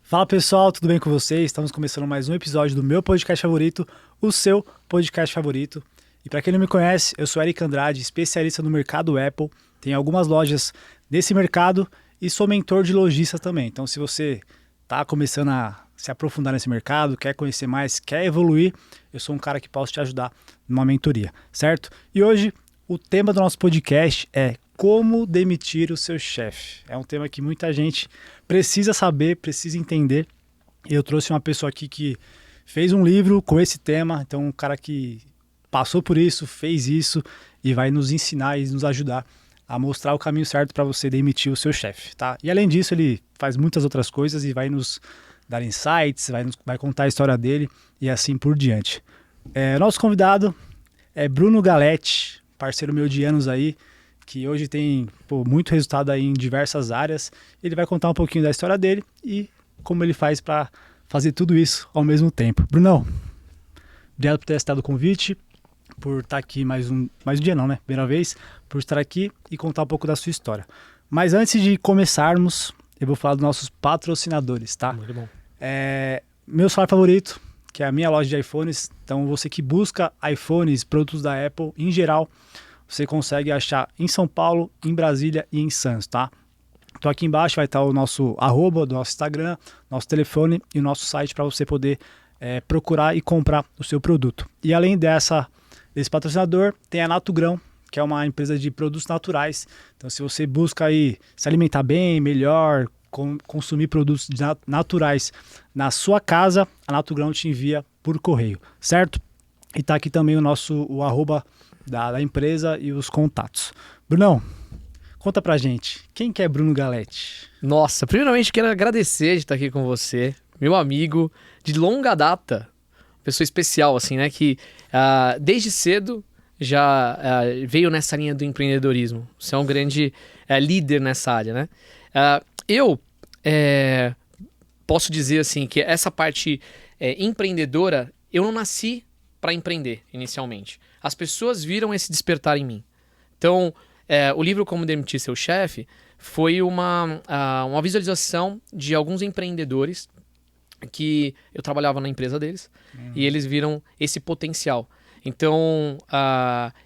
Fala pessoal, tudo bem com vocês? Estamos começando mais um episódio do meu podcast favorito, o seu podcast favorito. E para quem não me conhece, eu sou Eric Andrade, especialista no mercado Apple. Tenho algumas lojas nesse mercado e sou mentor de lojistas também. Então se você está começando a se aprofundar nesse mercado, quer conhecer mais, quer evoluir, eu sou um cara que posso te ajudar numa mentoria, certo? E hoje o tema do nosso podcast é como demitir o seu chefe. É um tema que muita gente precisa saber, precisa entender. Eu trouxe uma pessoa aqui que fez um livro com esse tema, então um cara que passou por isso, fez isso e vai nos ensinar e nos ajudar a mostrar o caminho certo para você demitir o seu chefe, tá? E além disso, ele faz muitas outras coisas e vai nos dar insights, vai contar a história dele e assim por diante. Nosso convidado é Bruno Galletti, parceiro meu de anos aí, que hoje tem muito resultado aí em diversas áreas. Ele vai contar um pouquinho da história dele e como ele faz para fazer tudo isso ao mesmo tempo. Brunão, obrigado por ter aceitado o convite, por estar aqui mais um dia não, né? Primeira vez, por estar aqui e contar um pouco da sua história. Mas antes de começarmos, eu vou falar dos nossos patrocinadores, tá? Muito bom. Meu celular favorito, que é a minha loja de iPhones. Então você que busca iPhones, produtos da Apple em geral, você consegue achar em São Paulo, em Brasília e em Santos, tá? Então aqui embaixo vai estar o nosso arroba do nosso Instagram, nosso telefone e o nosso site para você poder procurar e comprar o seu produto. E além desse patrocinador, tem a Natugrão, que é uma empresa de produtos naturais. Então se você busca aí se alimentar bem, melhor, consumir produtos naturais na sua casa, a Natugrão te envia por correio, certo? E tá aqui também o arroba da empresa e os contatos. Brunão, conta pra gente, quem que é Bruno Galletti? Nossa, primeiramente quero agradecer de estar aqui com você, meu amigo de longa data, pessoa especial assim, né, que desde cedo já veio nessa linha do empreendedorismo. Você é um grande líder nessa área, né? Eu posso dizer assim que essa parte empreendedora, eu não nasci para empreender inicialmente. As pessoas viram esse despertar em mim. Então, o livro Como Demitir Seu Chefe foi uma visualização de alguns empreendedores que eu trabalhava na empresa deles e eles viram esse potencial. Então,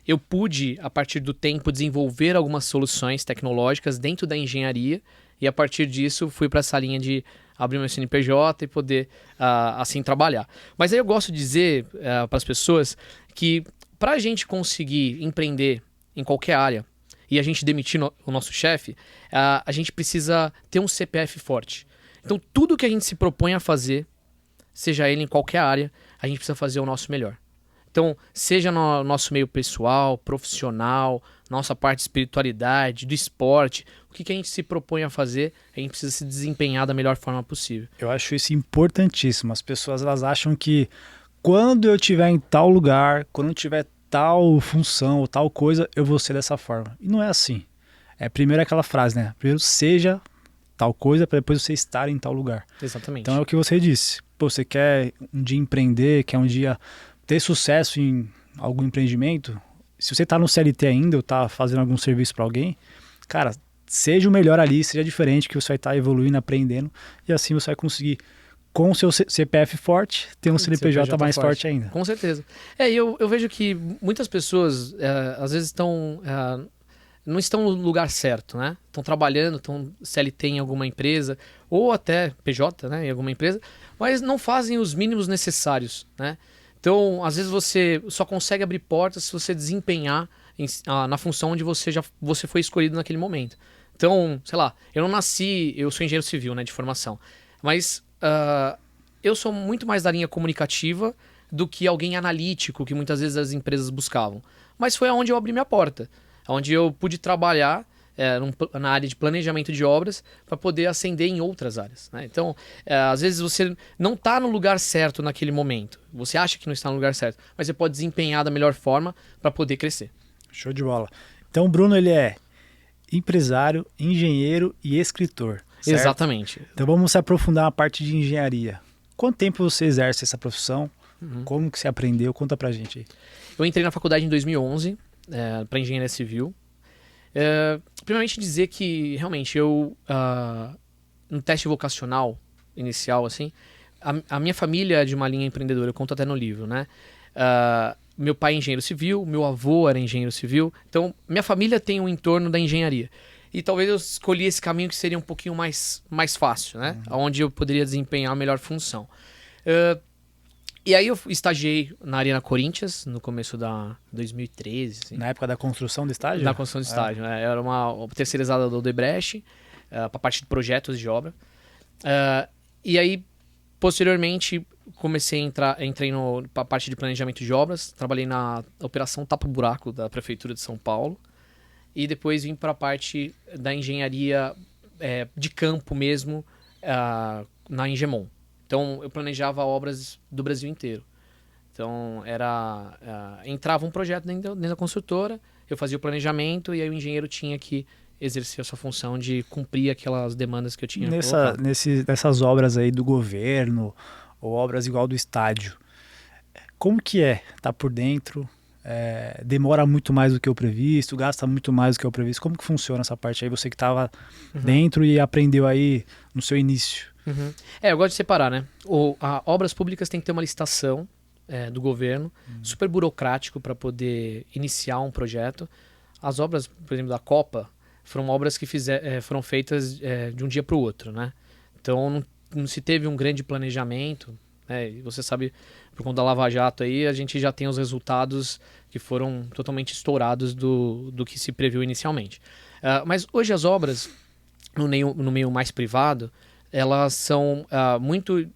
eu pude, a partir do tempo, desenvolver algumas soluções tecnológicas dentro da engenharia e a partir disso fui para essa linha de abrir meu CNPJ e poder assim trabalhar. Mas aí eu gosto de dizer para as pessoas que para a gente conseguir empreender em qualquer área e a gente demitir o nosso chefe, a gente precisa ter um CPF forte. Então tudo que a gente se propõe a fazer, seja ele em qualquer área, a gente precisa fazer o nosso melhor. Então, seja no nosso meio pessoal, profissional, nossa parte de espiritualidade, do esporte, o que a gente se propõe a fazer, a gente precisa se desempenhar da melhor forma possível. Eu acho isso importantíssimo. As pessoas elas acham que quando eu estiver em tal lugar, quando eu tiver tal função ou tal coisa, eu vou ser dessa forma. E não é assim. Primeiro aquela frase, né? Primeiro seja tal coisa para depois você estar em tal lugar. Exatamente. Então é o que você disse. Pô, você quer um dia empreender, quer um dia ter sucesso em algum empreendimento, se você está no CLT ainda ou está fazendo algum serviço para alguém, cara, seja o melhor ali, seja diferente, que você vai estar evoluindo, aprendendo, e assim você vai conseguir, com o seu CPF forte, ter um CNPJ mais forte ainda. Com certeza. Eu vejo que muitas pessoas, às vezes, não estão no lugar certo, né? Estão trabalhando, estão CLT em alguma empresa, ou até PJ, né, em alguma empresa, mas não fazem os mínimos necessários, né? Então, às vezes você só consegue abrir portas se você desempenhar na função onde você foi escolhido naquele momento. Então, sei lá, eu sou engenheiro civil, né, de formação, mas eu sou muito mais da linha comunicativa do que alguém analítico que muitas vezes as empresas buscavam. Mas foi onde eu abri minha porta, onde eu pude trabalhar na área de planejamento de obras para poder ascender em outras áreas, né? Então, às vezes você não está no lugar certo naquele momento. Você acha que não está no lugar certo, mas você pode desempenhar da melhor forma para poder crescer. Show de bola. Então o Bruno, ele é empresário, engenheiro e escritor, certo? Exatamente. Então vamos se aprofundar na parte de engenharia. Quanto tempo você exerce essa profissão? Como que você aprendeu? Conta pra gente aí. Eu entrei na faculdade em 2011 para engenharia civil. Primeiramente dizer que realmente eu no teste vocacional inicial, assim, a minha família é de uma linha empreendedora, eu conto até no livro, né? Meu pai é engenheiro civil, meu avô era engenheiro civil, então minha família tem um entorno da engenharia. E talvez eu escolhi esse caminho que seria um pouquinho mais fácil, né? Onde eu poderia desempenhar a melhor função. E aí eu estagiei na Arena Corinthians, no começo da 2013. Assim. Na época da construção do estádio? Na construção do estádio, né? Era uma terceirizada do Odebrecht, para a parte de projetos de obra. E aí, posteriormente, entrei na parte de planejamento de obras, trabalhei na operação tapa-buraco da Prefeitura de São Paulo, e depois vim para a parte da engenharia de campo mesmo, na Engemon. Então, eu planejava obras do Brasil inteiro. Então, entrava um projeto dentro da construtora, eu fazia o planejamento e aí o engenheiro tinha que exercer a sua função de cumprir aquelas demandas que eu tinha colocado. Nessas obras aí do governo, ou obras igual do estádio, como que tá por dentro? Demora muito mais do que o previsto, gasta muito mais do que o previsto. Como que funciona essa parte aí? Você que estava dentro e aprendeu aí no seu início. Eu gosto de separar, né? Obras públicas tem que ter uma licitação do governo, super burocrático para poder iniciar um projeto. As obras, por exemplo, da Copa, foram obras que foram feitas de um dia para o outro, né? Então não se teve um grande planejamento, né? E você sabe, por conta da Lava Jato aí, a gente já tem os resultados que foram totalmente estourados do que se previu inicialmente. Mas hoje as obras, no meio mais privado, elas são muito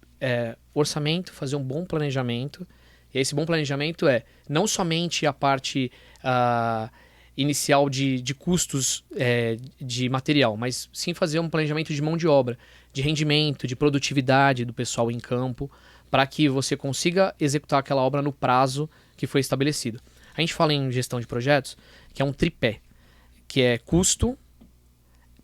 orçamento, fazer um bom planejamento. E esse bom planejamento não somente a parte inicial de custos de material, mas sim fazer um planejamento de mão de obra, de rendimento, de produtividade do pessoal em campo, para que você consiga executar aquela obra no prazo que foi estabelecido. A gente fala em gestão de projetos, que é um tripé, que é custo,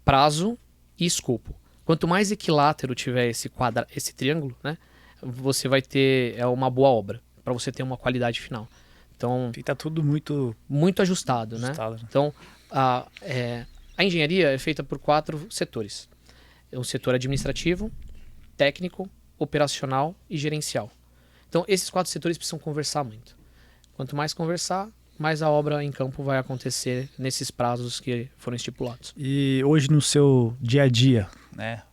prazo e escopo. Quanto mais equilátero tiver esse triângulo, né, você vai ter uma boa obra, para você ter uma qualidade final. Então, está tudo muito ajustado, né? Então, a engenharia é feita por 4 setores. O setor administrativo, técnico, operacional e gerencial. Então, esses 4 setores precisam conversar muito. Quanto mais conversar, mais a obra em campo vai acontecer nesses prazos que foram estipulados. E hoje no seu dia a dia, né?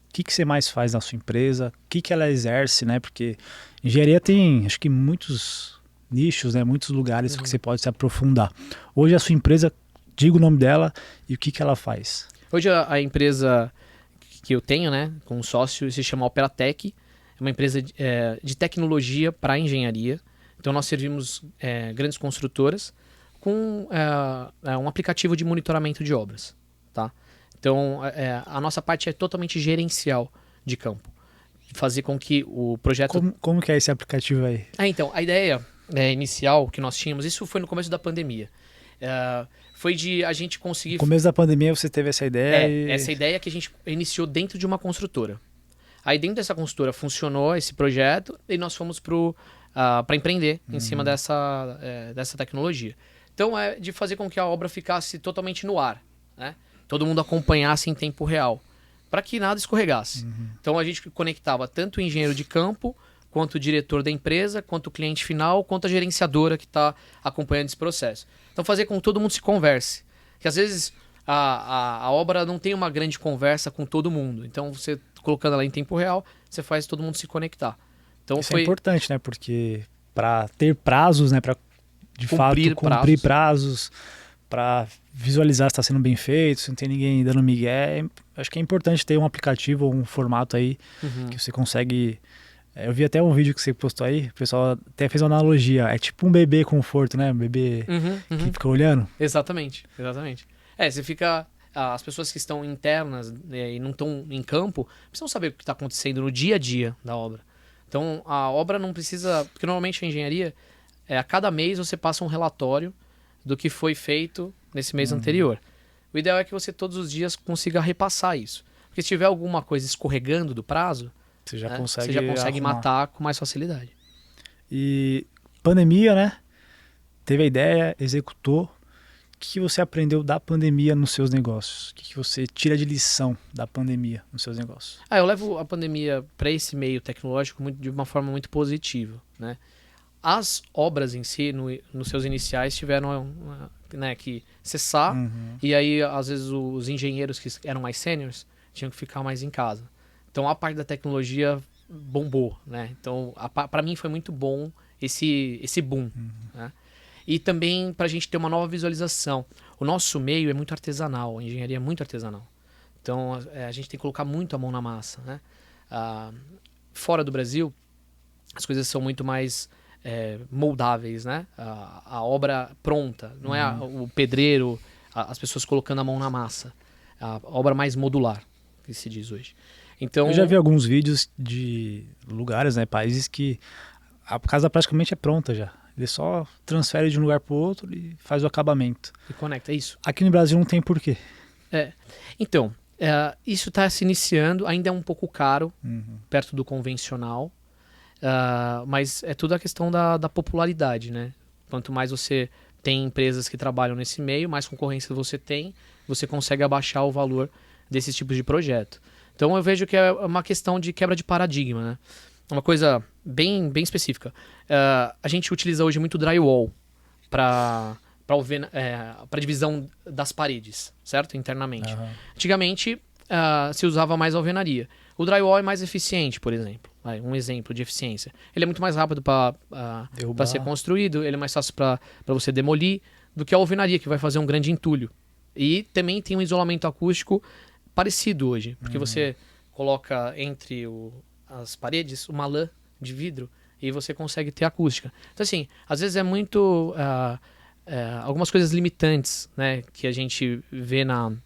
O que você mais faz na sua empresa? O que ela exerce, né? Porque engenharia tem, acho que muitos nichos, né? Muitos lugares que você pode se aprofundar. Hoje a sua empresa, diga o nome dela e o que ela faz. Hoje a empresa que eu tenho, né? Com um sócio, se chama Operatec. É uma empresa de tecnologia para engenharia. Então nós servimos grandes construtoras com um aplicativo de monitoramento de obras, tá? Então a nossa parte é totalmente gerencial de campo, fazer com que o projeto... Como que é esse aplicativo aí? Então a ideia inicial que nós tínhamos, isso foi no começo da pandemia, foi de a gente conseguir... No começo da pandemia você teve essa ideia? Essa ideia que a gente iniciou dentro de uma construtora. Aí dentro dessa construtora funcionou esse projeto e nós fomos para empreender em cima dessa tecnologia. Então é de fazer com que a obra ficasse totalmente no ar, né? Todo mundo acompanhasse em tempo real, para que nada escorregasse. Então a gente conectava tanto o engenheiro de campo, quanto o diretor da empresa, quanto o cliente final, quanto a gerenciadora que está acompanhando esse processo. Então fazer com que todo mundo se converse. Que às vezes a obra não tem uma grande conversa com todo mundo. Então você colocando ela em tempo real, você faz todo mundo se conectar. Então isso é importante, né? Porque para ter prazos, né? Para de fato cumprir prazos, para visualizar se está sendo bem feito, se não tem ninguém dando migué, acho que é importante ter um aplicativo ou um formato aí que você consegue... Eu vi até um vídeo que você postou aí, o pessoal até fez uma analogia, é tipo um bebê conforto, né? Um bebê que fica olhando. Exatamente. Você fica... As pessoas que estão internas e não estão em campo precisam saber o que está acontecendo no dia a dia da obra. Então, a obra não precisa... Porque normalmente a engenharia, a cada mês você passa um relatório do que foi feito nesse mês anterior. O ideal é que você todos os dias consiga repassar isso. Porque se tiver alguma coisa escorregando do prazo, você já consegue matar com mais facilidade. E pandemia, né? Teve a ideia, executou. que você aprendeu da pandemia nos seus negócios? O que você tira de lição da pandemia nos seus negócios? Eu levo a pandemia para esse meio tecnológico de uma forma muito positiva, né? As obras em si, nos seus iniciais, tiveram né, que cessar, e aí, às vezes, os engenheiros que eram mais sêniores tinham que ficar mais em casa. Então, a parte da tecnologia bombou, né? Então, para mim foi muito bom esse boom, né? E também para a gente ter uma nova visualização. O nosso meio é muito artesanal, a engenharia é muito artesanal. Então, a gente tem que colocar muito a mão na massa, né? Fora do Brasil, as coisas são muito mais moldáveis, né? A obra pronta, não é o pedreiro, as pessoas colocando a mão na massa. A obra mais modular, que se diz hoje. Então, eu já vi alguns vídeos de lugares, né, países que a casa praticamente é pronta já. Ele só transfere de um lugar para o outro e faz o acabamento. e conecta, é isso. Aqui no Brasil não tem porquê. Então, isso está se iniciando, ainda é um pouco caro, perto do convencional, mas é tudo a questão da popularidade, né? Quanto mais você tem empresas que trabalham nesse meio, mais concorrência você tem, você consegue abaixar o valor desses tipos de projeto. Então eu vejo que é uma questão de quebra de paradigma, né? Uma coisa bem específica. A gente utiliza hoje muito drywall para divisão das paredes, certo? Internamente. Antigamente se usava mais alvenaria. O drywall é mais eficiente, por exemplo. Um exemplo de eficiência. Ele é muito mais rápido para ser construído, ele é mais fácil para você demolir do que a alvenaria, que vai fazer um grande entulho. E também tem um isolamento acústico parecido hoje, porque você coloca entre as paredes uma lã de vidro e você consegue ter acústica. Então, assim, às vezes é muito... algumas coisas limitantes, né, que a gente vê no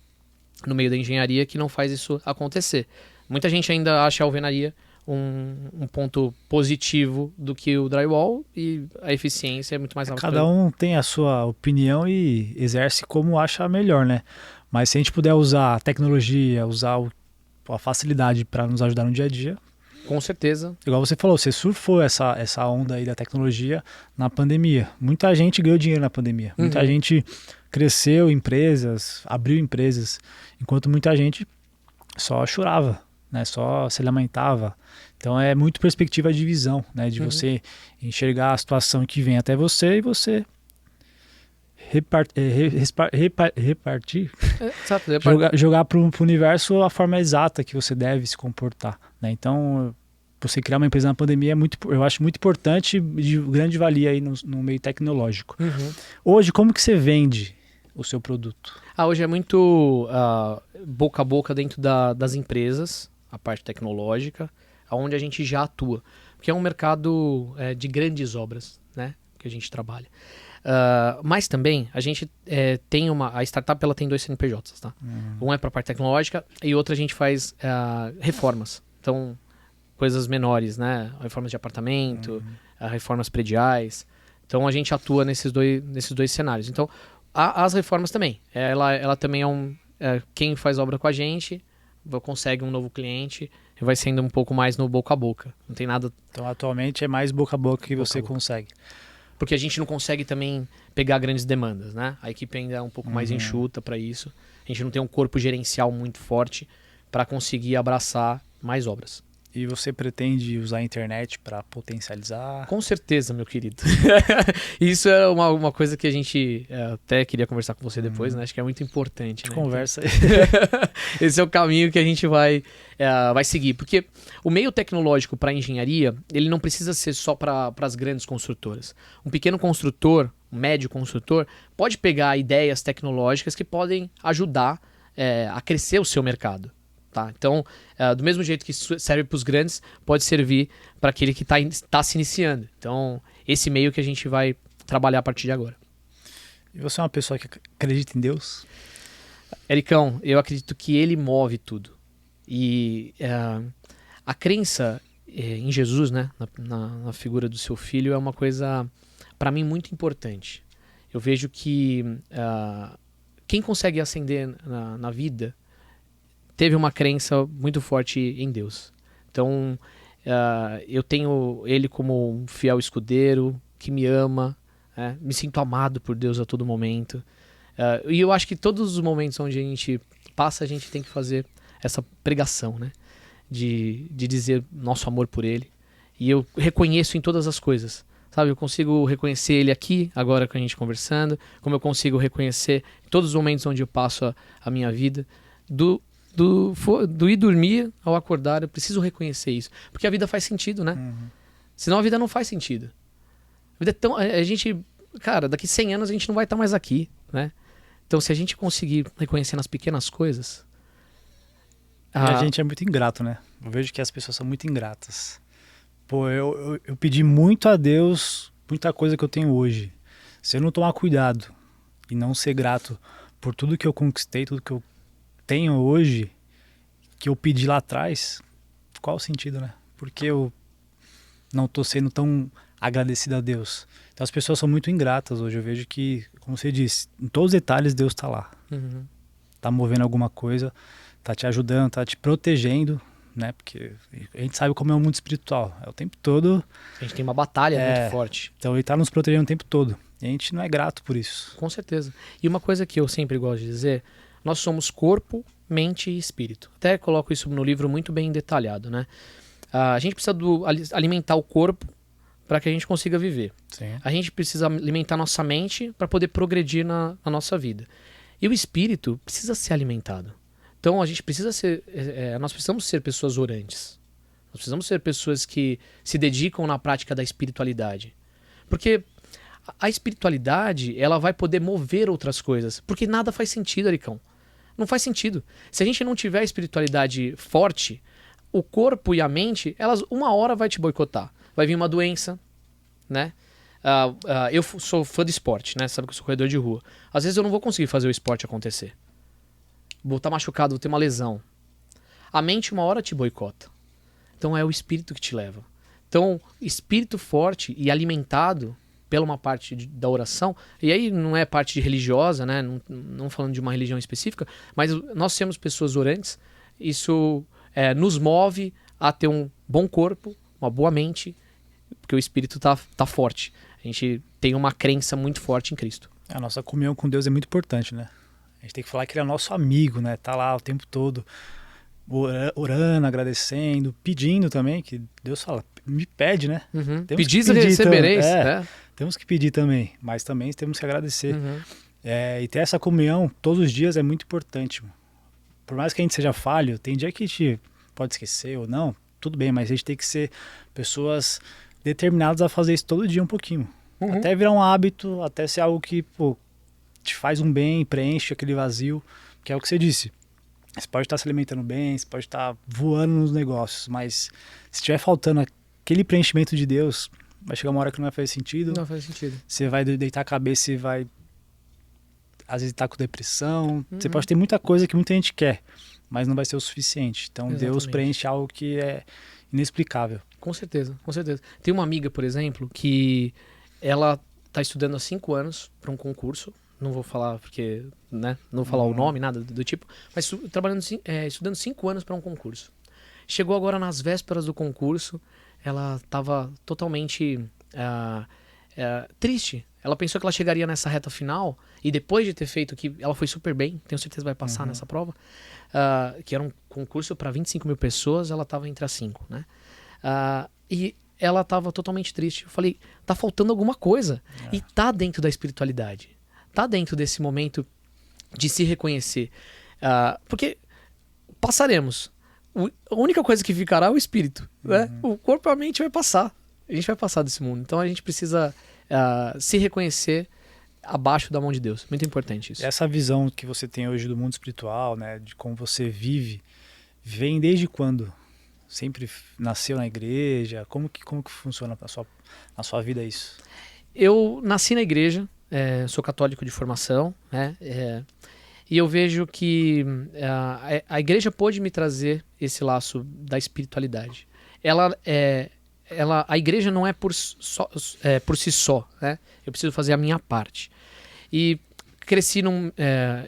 meio da engenharia que não faz isso acontecer. Muita gente ainda acha a alvenaria um ponto positivo do que o drywall, e a eficiência é muito mais alta. Cada um tem a sua opinião e exerce como acha melhor, né? Mas se a gente puder usar a tecnologia, usar a facilidade para nos ajudar no dia a dia... Com certeza. Igual você falou, você surfou essa onda aí da tecnologia na pandemia. Muita gente ganhou dinheiro na pandemia. Muita gente cresceu empresas, abriu empresas, enquanto muita gente só chorava, né? Só se lamentava. Então é muito perspectiva de visão, né? De você enxergar a situação que vem até você e você repartir, jogar para o universo a forma exata que você deve se comportar, né? Então, você criar uma empresa na pandemia eu acho muito importante, de grande valia aí no meio tecnológico. Hoje, como que você vende o seu produto? Hoje é muito boca a boca dentro das empresas, a parte tecnológica, onde a gente já atua, porque é um mercado de grandes obras, né, que a gente trabalha. Mas também a gente a startup ela tem 2 CNPJs, tá? Um é para a parte tecnológica e outro a gente faz reformas. Então, coisas menores, né? Reformas de apartamento, reformas prediais. Então a gente atua nesses dois cenários. Então, as reformas também. Ela também quem faz obra com a gente consegue um novo cliente e vai sendo um pouco mais no boca a boca. Não tem nada. Então, atualmente é mais boca a boca que você consegue. Porque a gente não consegue também pegar grandes demandas, né? A equipe ainda é um pouco mais enxuta para isso. A gente não tem um corpo gerencial muito forte para conseguir abraçar mais obras. E você pretende usar a internet para potencializar? Com certeza, meu querido. Isso é uma coisa que a gente até queria conversar com você depois, né? Acho que é muito importante. Né? Conversa aí. Esse é o caminho que a gente vai seguir. Porque o meio tecnológico para a engenharia, ele não precisa ser só para as grandes construtoras. Um pequeno construtor, um médio construtor, pode pegar ideias tecnológicas que podem ajudar a crescer o seu mercado. Tá? Então, do mesmo jeito que serve para os grandes, pode servir para aquele que está se iniciando. Então, esse meio que a gente vai trabalhar a partir de agora. E você é uma pessoa que acredita em Deus? Ericão, eu acredito que ele move tudo. E a crença em Jesus, né, na figura do seu filho, é uma coisa, para mim, muito importante. Eu vejo que quem consegue ascender na vida teve uma crença muito forte em Deus. Então, eu tenho ele como um fiel escudeiro, que me ama, me sinto amado por Deus a todo momento. E eu acho que todos os momentos onde a gente passa, a gente tem que fazer essa pregação, né? De dizer nosso amor por ele. E eu reconheço em todas as coisas, sabe? Eu consigo reconhecer ele aqui, agora com a gente conversando, como eu consigo reconhecer em todos os momentos onde eu passo a minha vida, do ir dormir ao acordar, eu preciso reconhecer isso. Porque a vida faz sentido, né? Senão a vida não faz sentido. A vida é tão... A gente... Cara, daqui 100 anos a gente não vai estar mais aqui, né? Então, se a gente conseguir reconhecer nas pequenas coisas... E a gente é muito ingrato, né? Eu vejo que as pessoas são muito ingratas. Pô, eu pedi muito a Deus, muita coisa que eu tenho hoje. Se eu não tomar cuidado e não ser grato por tudo que eu conquistei, tudo que eu tenho hoje, que eu pedi lá atrás, qual o sentido, né? Porque eu não tô sendo tão agradecido a Deus. Então as pessoas são muito ingratas hoje. Eu vejo que, como você disse, em todos os detalhes Deus tá lá. Tá movendo alguma coisa, tá te ajudando, tá te protegendo, né? Porque a gente sabe como é o mundo espiritual. É o tempo todo. A gente tem uma batalha muito forte. Então ele tá nos protegendo o tempo todo. E a gente não é grato por isso. Com certeza. E uma coisa que eu sempre gosto de dizer, nós somos corpo, mente e espírito. Até coloco isso no livro muito bem detalhado, né? A gente precisa alimentar o corpo para que a gente consiga viver. Sim. A gente precisa alimentar nossa mente para poder progredir na nossa vida. E o espírito precisa ser alimentado. Então a gente precisa ser, nós precisamos ser pessoas orantes. Nós precisamos ser pessoas que se dedicam na prática da espiritualidade. Porque a espiritualidade, ela vai poder mover outras coisas. Porque nada faz sentido, Aricão. Não faz sentido. Se a gente não tiver a espiritualidade forte, o corpo e a mente, elas uma hora vai te boicotar. Vai vir uma doença, né? Eu sou fã de esporte, né? Sabe que eu sou corredor de rua. Às vezes eu não vou conseguir fazer o esporte acontecer. Vou estar machucado, vou ter uma lesão. A mente uma hora te boicota. Então é o espírito que te leva. Então, espírito forte e alimentado pela uma parte da oração, e aí não é parte religiosa, né? Não falando de uma religião específica, mas nós sermos pessoas orantes, isso nos move a ter um bom corpo, uma boa mente, porque o espírito tá forte. A gente tem uma crença muito forte em Cristo. A nossa comunhão com Deus é muito importante, né? A gente tem que falar que ele é nosso amigo, né? Tá lá o tempo todo orando, agradecendo, pedindo também, que Deus fala, me pede, né? Pedis e recebereis. Temos que pedir também, mas também temos que agradecer. E ter essa comunhão todos os dias é muito importante. Por mais que a gente seja falho, tem dia que a gente pode esquecer ou não, tudo bem, mas a gente tem que ser pessoas determinadas a fazer isso todo dia um pouquinho. Até virar um hábito, até ser algo que, te faz um bem, preenche aquele vazio, que é o que você disse. Você pode estar se alimentando bem, você pode estar voando nos negócios, mas se estiver faltando aquele preenchimento de Deus, vai chegar uma hora que não vai fazer sentido. Não faz sentido. Você vai deitar a cabeça e vai, às vezes, estar com depressão. Você pode ter muita coisa que muita gente quer, mas não vai ser o suficiente. Então, Exatamente. Deus preenche algo que é inexplicável. Com certeza, com certeza. Tem uma amiga, por exemplo, que ela está estudando há 5 anos para um concurso. Não vou falar porque, né? Não vou falar o nome, nada do tipo. Mas estudando 5 anos para um concurso. Chegou agora nas vésperas do concurso, ela estava totalmente triste. Ela pensou que ela chegaria nessa reta final e depois de ter feito que ela foi super bem, tenho certeza que vai passar nessa prova, que era um concurso para 25 mil pessoas, ela estava entre as 5, né? E ela estava totalmente triste. Eu falei, tá faltando alguma coisa. E tá dentro da espiritualidade. Tá dentro desse momento de se reconhecer. Porque passaremos. A única coisa que ficará é o espírito. Né? O corpo e a mente vai passar. A gente vai passar desse mundo. Então a gente precisa se reconhecer abaixo da mão de Deus. Muito importante isso. Essa visão que você tem hoje do mundo espiritual, né, de como você vive, vem desde quando? Sempre nasceu na igreja? Como que funciona na sua vida isso? Eu nasci na igreja. Sou católico de formação, né? E eu vejo que a igreja pôde me trazer esse laço da espiritualidade. A igreja não é por si só, né? Eu preciso fazer a minha parte. E cresci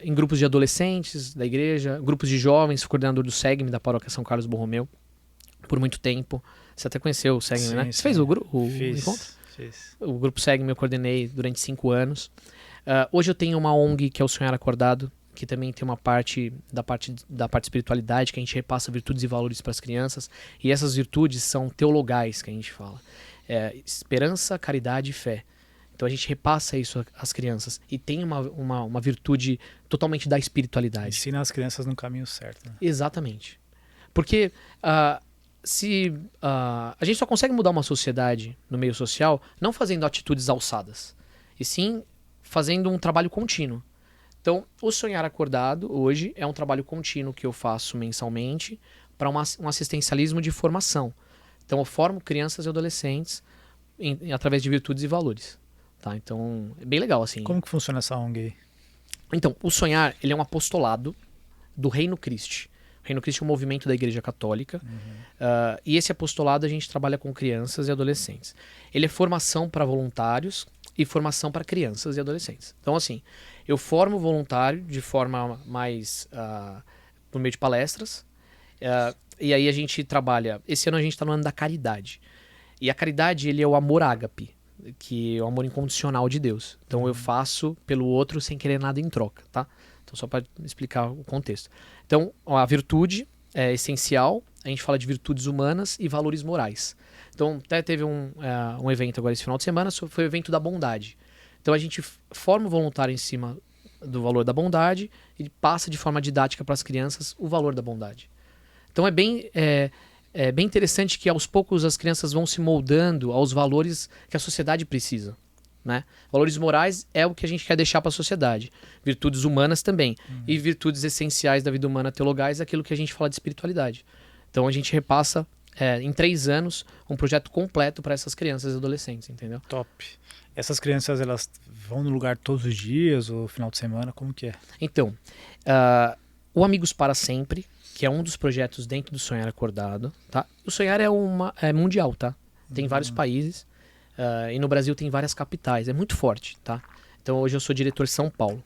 em grupos de adolescentes da igreja, grupos de jovens, fui coordenador do SEGME da paróquia São Carlos Borromeu por muito tempo. Você até conheceu o SEGME, né? Você fez o encontro? Fiz. O grupo SEGME eu coordenei durante 5 anos. Hoje eu tenho uma ONG que é o Sonhar Acordado, que também tem uma parte da parte espiritualidade, que a gente repassa virtudes e valores para as crianças. E essas virtudes são teologais, que a gente fala. Esperança, caridade e fé. Então a gente repassa isso às crianças. E tem uma virtude totalmente da espiritualidade. Ensina as crianças no caminho certo. Né? Exatamente. Porque a gente só consegue mudar uma sociedade no meio social não fazendo atitudes alçadas, e sim fazendo um trabalho contínuo. Então, o Sonhar Acordado hoje é um trabalho contínuo que eu faço mensalmente para um assistencialismo de formação. Então, eu formo crianças e adolescentes através de virtudes e valores. Tá? Então, é bem legal assim. Como que funciona essa ONG aí? Então, o Sonhar, ele é um apostolado do Reino Christi. O Reino Christi é um movimento da Igreja Católica. E esse apostolado a gente trabalha com crianças e adolescentes. Ele é formação para voluntários e formação para crianças e adolescentes. Então, assim, eu formo voluntário de forma mais por meio de palestras. E aí a gente trabalha... Esse ano a gente está no ano da caridade. E a caridade, ele é o amor ágape, que é o amor incondicional de Deus. Então eu faço pelo outro sem querer nada em troca, tá? Então só para explicar o contexto. Então a virtude é essencial, a gente fala de virtudes humanas e valores morais. Então até teve um evento agora esse final de semana, foi o evento da bondade. Então a gente forma o voluntário em cima do valor da bondade e passa de forma didática para as crianças o valor da bondade. Então é bem interessante que aos poucos as crianças vão se moldando aos valores que a sociedade precisa. Né? Valores morais é o que a gente quer deixar para a sociedade. Virtudes humanas também. E virtudes essenciais da vida humana teologais é aquilo que a gente fala de espiritualidade. Então a gente repassa em 3 anos um projeto completo para essas crianças e adolescentes, entendeu? Top. Essas crianças, elas vão no lugar todos os dias ou final de semana? Como que é? Então, o Amigos para Sempre, que é um dos projetos dentro do Sonhar Acordado, tá? O Sonhar é mundial, tá? Tem vários países e no Brasil tem várias capitais. É muito forte, tá? Então hoje eu sou diretor de São Paulo.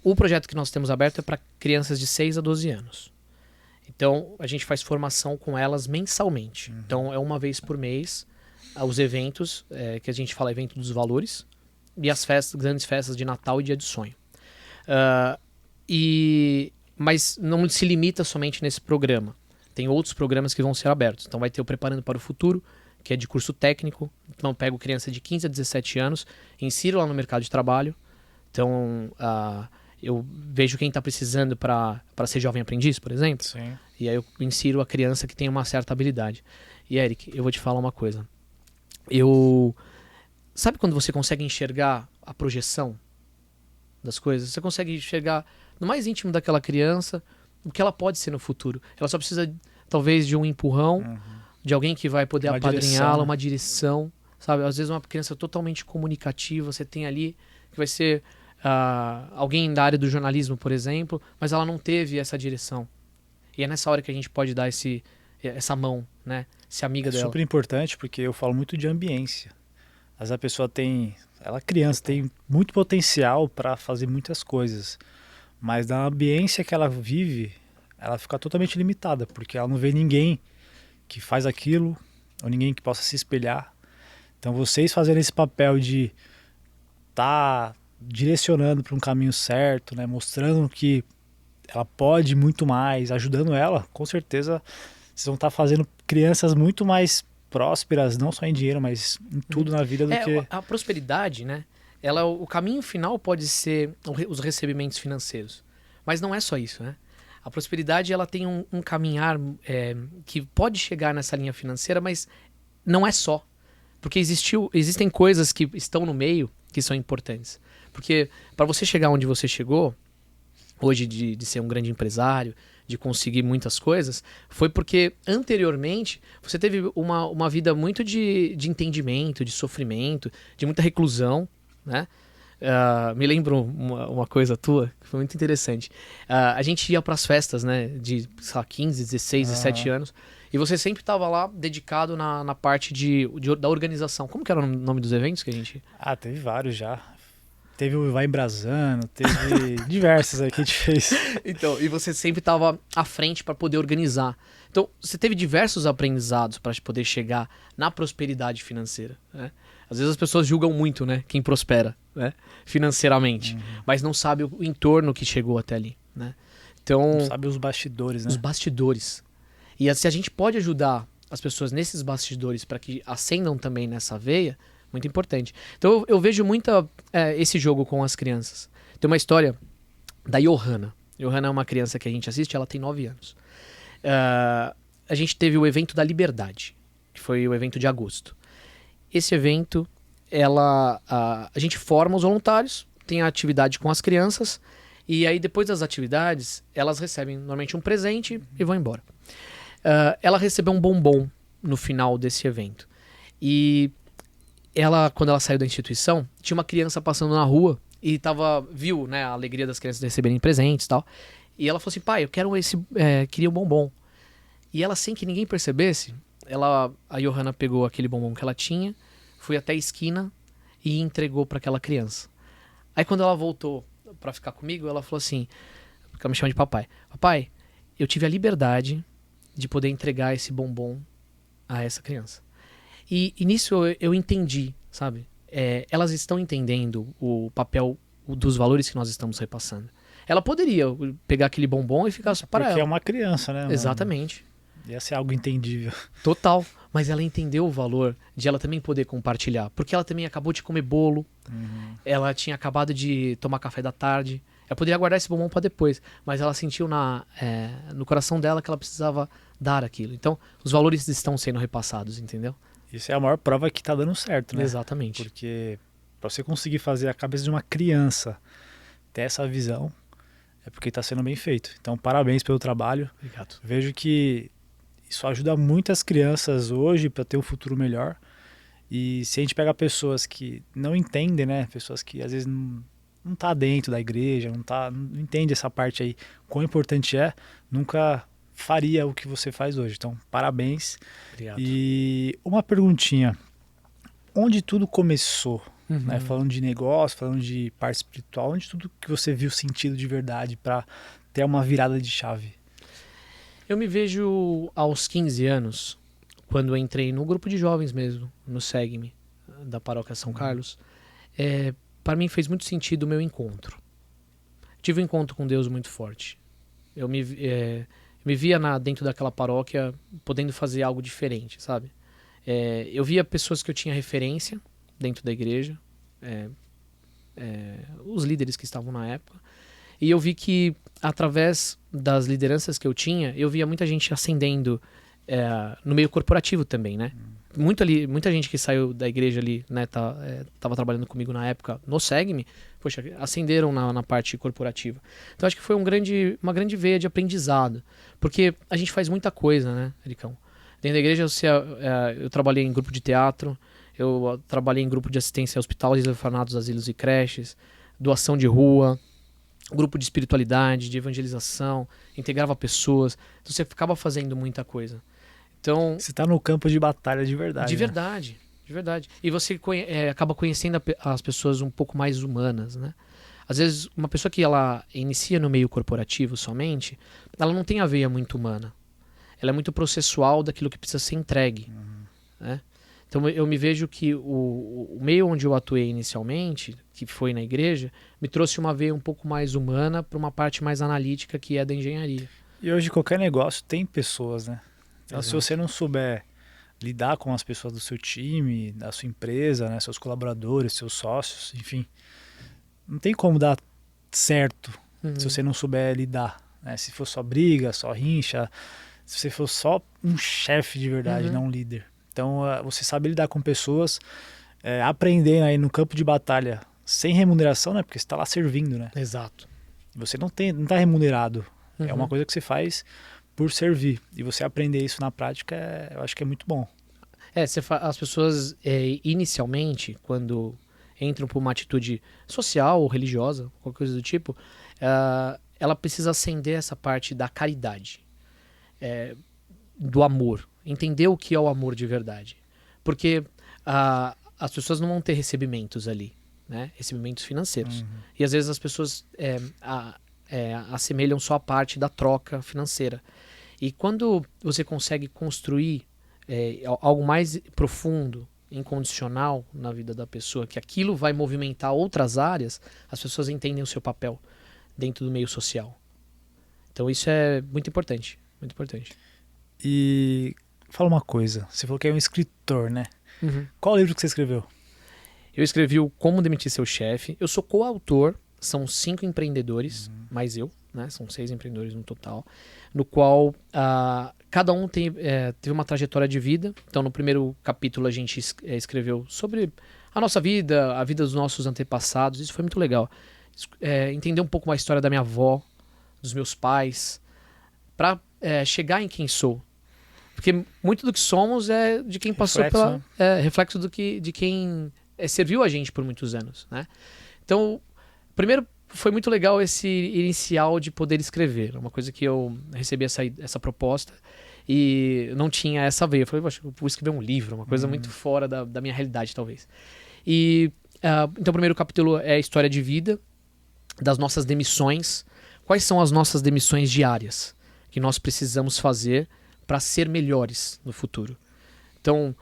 O projeto que nós temos aberto é para crianças de 6 a 12 anos. Então a gente faz formação com elas mensalmente. Então é uma vez por mês os eventos, que a gente fala evento dos valores, e as grandes festas de Natal e Dia do Sonho. Mas não se limita somente nesse programa. Tem outros programas que vão ser abertos. Então vai ter o Preparando para o Futuro, que é de curso técnico. Então eu pego criança de 15 a 17 anos, insiro lá no mercado de trabalho. Então eu vejo quem está precisando para ser jovem aprendiz, por exemplo. Sim. E aí eu insiro a criança que tem uma certa habilidade. E Eric, eu vou te falar uma coisa. Sabe quando você consegue enxergar a projeção das coisas? Você consegue enxergar no mais íntimo daquela criança o que ela pode ser no futuro. Ela só precisa, talvez, de um empurrão, de alguém que vai poder apadrinhá-la, uma direção, sabe? Às vezes uma criança totalmente comunicativa, você tem ali que vai ser alguém da área do jornalismo, por exemplo, mas ela não teve essa direção. E é nessa hora que a gente pode dar essa mão, né? Ser amiga dela. É super importante porque eu falo muito de ambiência. Às vezes a pessoa ela criança, tem muito potencial para fazer muitas coisas, mas na ambiência que ela vive, ela fica totalmente limitada, porque ela não vê ninguém que faz aquilo, ou ninguém que possa se espelhar. Então vocês fazerem esse papel de estar direcionando para um caminho certo, né, mostrando que ela pode muito mais, ajudando ela, com certeza vocês vão estar fazendo crianças muito mais prósperas, não só em dinheiro, mas em tudo na vida do que... A prosperidade, né? O caminho final pode ser os recebimentos financeiros. Mas não é só isso, né? A prosperidade, ela tem um caminhar que pode chegar nessa linha financeira, mas não é só. Porque existem coisas que estão no meio que são importantes. Porque para você chegar onde você chegou, hoje de ser um grande empresário, de conseguir muitas coisas, foi porque anteriormente você teve uma vida muito de entendimento, de sofrimento, de muita reclusão, né? Me lembro uma coisa tua que foi muito interessante. A gente ia para as festas, né, de 15, 16, 17 anos, e você sempre estava lá dedicado na parte da organização. Como que era o nome dos eventos que a gente... teve vários já. Teve o Vai Embrasando, teve diversas aí que a gente fez. Então, e você sempre estava à frente para poder organizar. Então, você teve diversos aprendizados para poder chegar na prosperidade financeira, né? Às vezes as pessoas julgam muito, né, quem prospera, né, financeiramente, mas não sabe o entorno que chegou até ali, né? Então, Não sabe os bastidores, né? os bastidores. E se a gente pode ajudar as pessoas nesses bastidores para que ascendam também nessa veia, muito importante. Então eu vejo muito esse jogo com as crianças. Tem uma história da Johanna. Johanna é uma criança que a gente assiste, ela tem 9 anos. A gente teve o evento da Liberdade, que foi o evento de agosto. Esse evento, a gente forma os voluntários, tem a atividade com as crianças, e aí depois das atividades, elas recebem normalmente um presente e vão embora. Ela recebeu um bombom no final desse evento. E quando ela saiu da instituição, tinha uma criança passando na rua e viu, né, a alegria das crianças receberem presentes e tal. E ela falou assim, pai, eu quero queria um bombom. E ela, sem que ninguém percebesse, a Johanna pegou aquele bombom que ela tinha, foi até a esquina e entregou para aquela criança. Aí quando ela voltou para ficar comigo, ela falou assim, porque ela me chama de papai. Papai, eu tive a liberdade de poder entregar esse bombom a essa criança. E nisso eu entendi, sabe? Elas estão entendendo o papel dos valores que nós estamos repassando. Ela poderia pegar aquele bombom e ficar só para ela. Porque é uma criança, né? Exatamente. Ia ser algo entendível. Total. Mas ela entendeu o valor de ela também poder compartilhar. Porque ela também acabou de comer bolo. Ela tinha acabado de tomar café da tarde. Ela poderia guardar esse bombom para depois. Mas ela sentiu no coração dela que ela precisava dar aquilo. Então, os valores estão sendo repassados, entendeu? Isso é a maior prova que tá dando certo, né? Exatamente. Porque para você conseguir fazer a cabeça de uma criança ter essa visão, é porque tá sendo bem feito. Então, parabéns pelo trabalho. Obrigado. Vejo que isso ajuda muitas crianças hoje para ter um futuro melhor. E se a gente pega pessoas que não entendem, né? Pessoas que às vezes não tá dentro da igreja, não entende essa parte aí, quão importante é, nunca faria o que você faz hoje. Então, parabéns. Obrigado. E uma perguntinha. Onde tudo começou? Né? Falando de negócio, falando de parte espiritual, onde tudo que você viu sentido de verdade para ter uma virada de chave? Eu me vejo aos 15 anos, quando eu entrei no grupo de jovens mesmo, no SEGME, da Paróquia São Carlos. Para mim fez muito sentido o meu encontro. Tive um encontro com Deus muito forte. Eu me via dentro daquela paróquia podendo fazer algo diferente, sabe? Eu via pessoas que eu tinha referência dentro da igreja, os líderes que estavam na época, e eu vi que através das lideranças que eu tinha, eu via muita gente ascendendo no meio corporativo também, né? Muita gente que saiu da igreja ali, né, tava trabalhando comigo na época no SEGME, poxa, ascenderam na parte corporativa. Então acho que foi uma grande veia de aprendizado, porque a gente faz muita coisa, né, Ericão? Dentro da igreja eu trabalhei em grupo de teatro, eu trabalhei em grupo de assistência a hospitais, orfanatos, asilos e creches, doação de rua, grupo de espiritualidade, de evangelização, integrava pessoas, então você ficava fazendo muita coisa. Então, você tá no campo de batalha de verdade. De né? verdade, de verdade. E você acaba conhecendo as pessoas um pouco mais humanas, né? Às vezes, uma pessoa que ela inicia no meio corporativo somente, ela não tem a veia muito humana. Ela é muito processual daquilo que precisa ser entregue, né? Então eu me vejo que o meio onde eu atuei inicialmente, que foi na igreja, me trouxe uma veia um pouco mais humana para uma parte mais analítica que é da engenharia. E hoje qualquer negócio tem pessoas, né? Então, Exato. se você não souber lidar com as pessoas do seu time, da sua empresa, né, seus colaboradores, seus sócios, enfim, não tem como dar certo se você não souber lidar, né? Se for só briga, só rincha, se você for só um chefe de verdade, não um líder. Então, você sabe lidar com pessoas, aprendendo aí no campo de batalha, sem remuneração, né? Porque você está lá servindo, né? Exato. Você não está remunerado. É uma coisa que você faz por servir. E você aprender isso na prática, eu acho que é muito bom. As pessoas, inicialmente, quando entram por uma atitude social ou religiosa, qualquer coisa do tipo, ela precisa acender essa parte da caridade, do amor. Entender o que é o amor de verdade. Porque as pessoas não vão ter recebimentos ali. né? Recebimentos financeiros. E às vezes as pessoas assemelham só a parte da troca financeira. E quando você consegue construir algo mais profundo, incondicional na vida da pessoa, que aquilo vai movimentar outras áreas, as pessoas entendem o seu papel dentro do meio social. Então isso é muito importante, muito importante. E fala uma coisa, você falou que é um escritor, né? Qual livro que você escreveu? Eu escrevi o Como Demitir Seu Chefe. Eu sou coautor, são 5 empreendedores, mais eu, né? São 6 empreendedores no total, no qual cada um teve uma trajetória de vida. Então, no primeiro capítulo, a gente escreveu sobre a nossa vida, a vida dos nossos antepassados. Isso foi muito legal. Entender um pouco mais a história da minha avó, dos meus pais, para chegar em quem sou. Porque muito do que somos é de quem passou reflexo de quem serviu a gente por muitos anos, né? Então, primeiro foi muito legal esse inicial de poder escrever. Uma coisa que eu recebi essa proposta e não tinha essa veia. Eu falei, poxa, eu vou escrever um livro, uma coisa muito fora da minha realidade, talvez. Então, o primeiro capítulo é a história de vida, das nossas demissões. Quais são as nossas demissões diárias que nós precisamos fazer para ser melhores no futuro? Então,